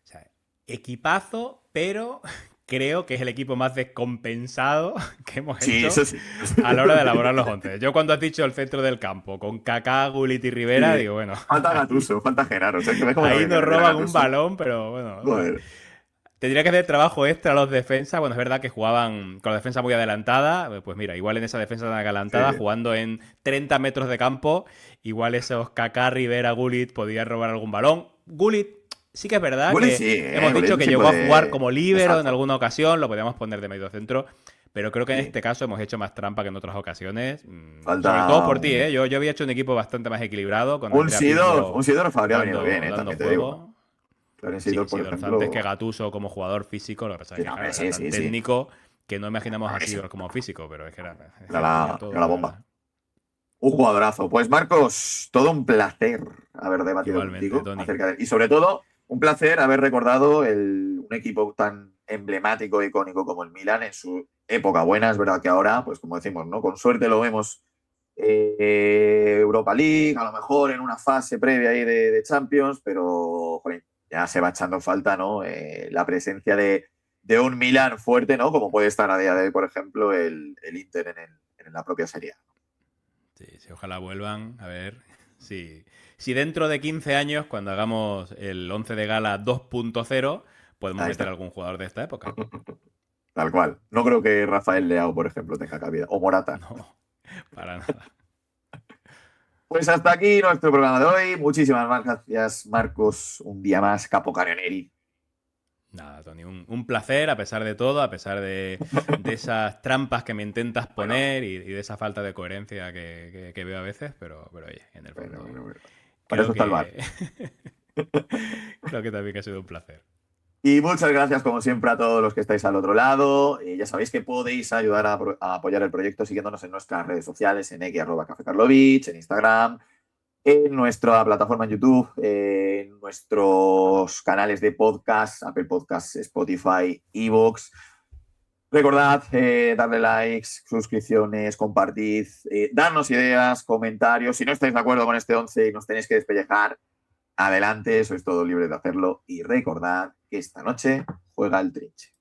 o sea, equipazo, pero creo que es el equipo más descompensado que hemos Sí, hecho eso sí. a la hora de elaborar los 11. Yo cuando has dicho el centro del campo, con Kaká, Gullit y Rivera, Sí. digo, bueno, Falta Gattuso, falta Genaro. O sea, que ves cómo no ahí viene nos meter a roban un Gattuso. balón, pero bueno, Joder. tendría que hacer trabajo extra los defensas. Bueno, es verdad que jugaban con la defensa muy adelantada. Pues mira, igual en esa defensa tan adelantada, Sí. jugando en 30 metros de campo, igual esos Kaká, Rivera, Gullit podían robar algún balón. Gullit, sí que es verdad Gullit que sí, hemos dicho Gullit que sí llegó a jugar puede. como líbero en Exacto. alguna ocasión, lo podíamos poner de medio centro. Pero creo que en Sí. este caso hemos hecho más trampa que en otras ocasiones. Sobre todo Falta por ti, ¿eh? Yo había hecho un equipo bastante más equilibrado, con un Andrea Sidor. Pirlo Un Sidor habría venido bien, dando también te digo. juego. Clarence Sí, Sidor, por Seedorf antes que ejemplo. Gattuso como jugador físico. Lo que pasa es Sí, que, no, hombre, claro, era sí, tan sí, sí. técnico que no imaginamos a Buenísimo. Seedorf como físico, pero es que, es Era que lo tenía era la todo. bomba. Un jugadorazo. Pues Marcos, todo un placer haber debatido Igualmente, contigo Tony. acerca de él. Y sobre todo, un placer haber recordado un equipo tan emblemático e icónico como el Milan en su época buena. Es verdad que ahora, pues como decimos, ¿no? Con suerte lo vemos Europa League, a lo mejor en una fase previa ahí de Champions, pero joder, ya se va echando falta, ¿no? La presencia de un Milan fuerte, ¿no? Como puede estar a día de hoy, por ejemplo, el Inter en la propia Serie A. Sí, sí, ojalá vuelvan. A ver si dentro de 15 años, cuando hagamos el 11 de gala 2.0, podemos Ahí meter está. algún jugador de esta época. Tal cual. No creo que Rafael Leao, por ejemplo, tenga cabida. O Morata. No, para nada. Pues hasta aquí nuestro programa de hoy. Muchísimas gracias, Marcos. Un día más, Capo Carioneri. Nada, Tony, un placer a pesar de todo, a pesar de esas trampas que me intentas poner y de esa falta de coherencia que veo a veces, pero oye, en el fondo Bueno. Para creo eso está el bar. que creo que también ha sido un placer. Y muchas gracias, como siempre, a todos los que estáis al otro lado. Ya sabéis que podéis ayudar a apoyar el proyecto siguiéndonos en nuestras redes sociales, en x@cafecarlovich, en Instagram, en nuestra plataforma en YouTube, en nuestros canales de podcast, Apple Podcasts, Spotify, Evox. Recordad darle likes, suscripciones, compartid, darnos ideas, comentarios. Si no estáis de acuerdo con este 11 y nos tenéis que despellejar, adelante, sois todos libres de hacerlo. Y recordad que esta noche juega el Trinche.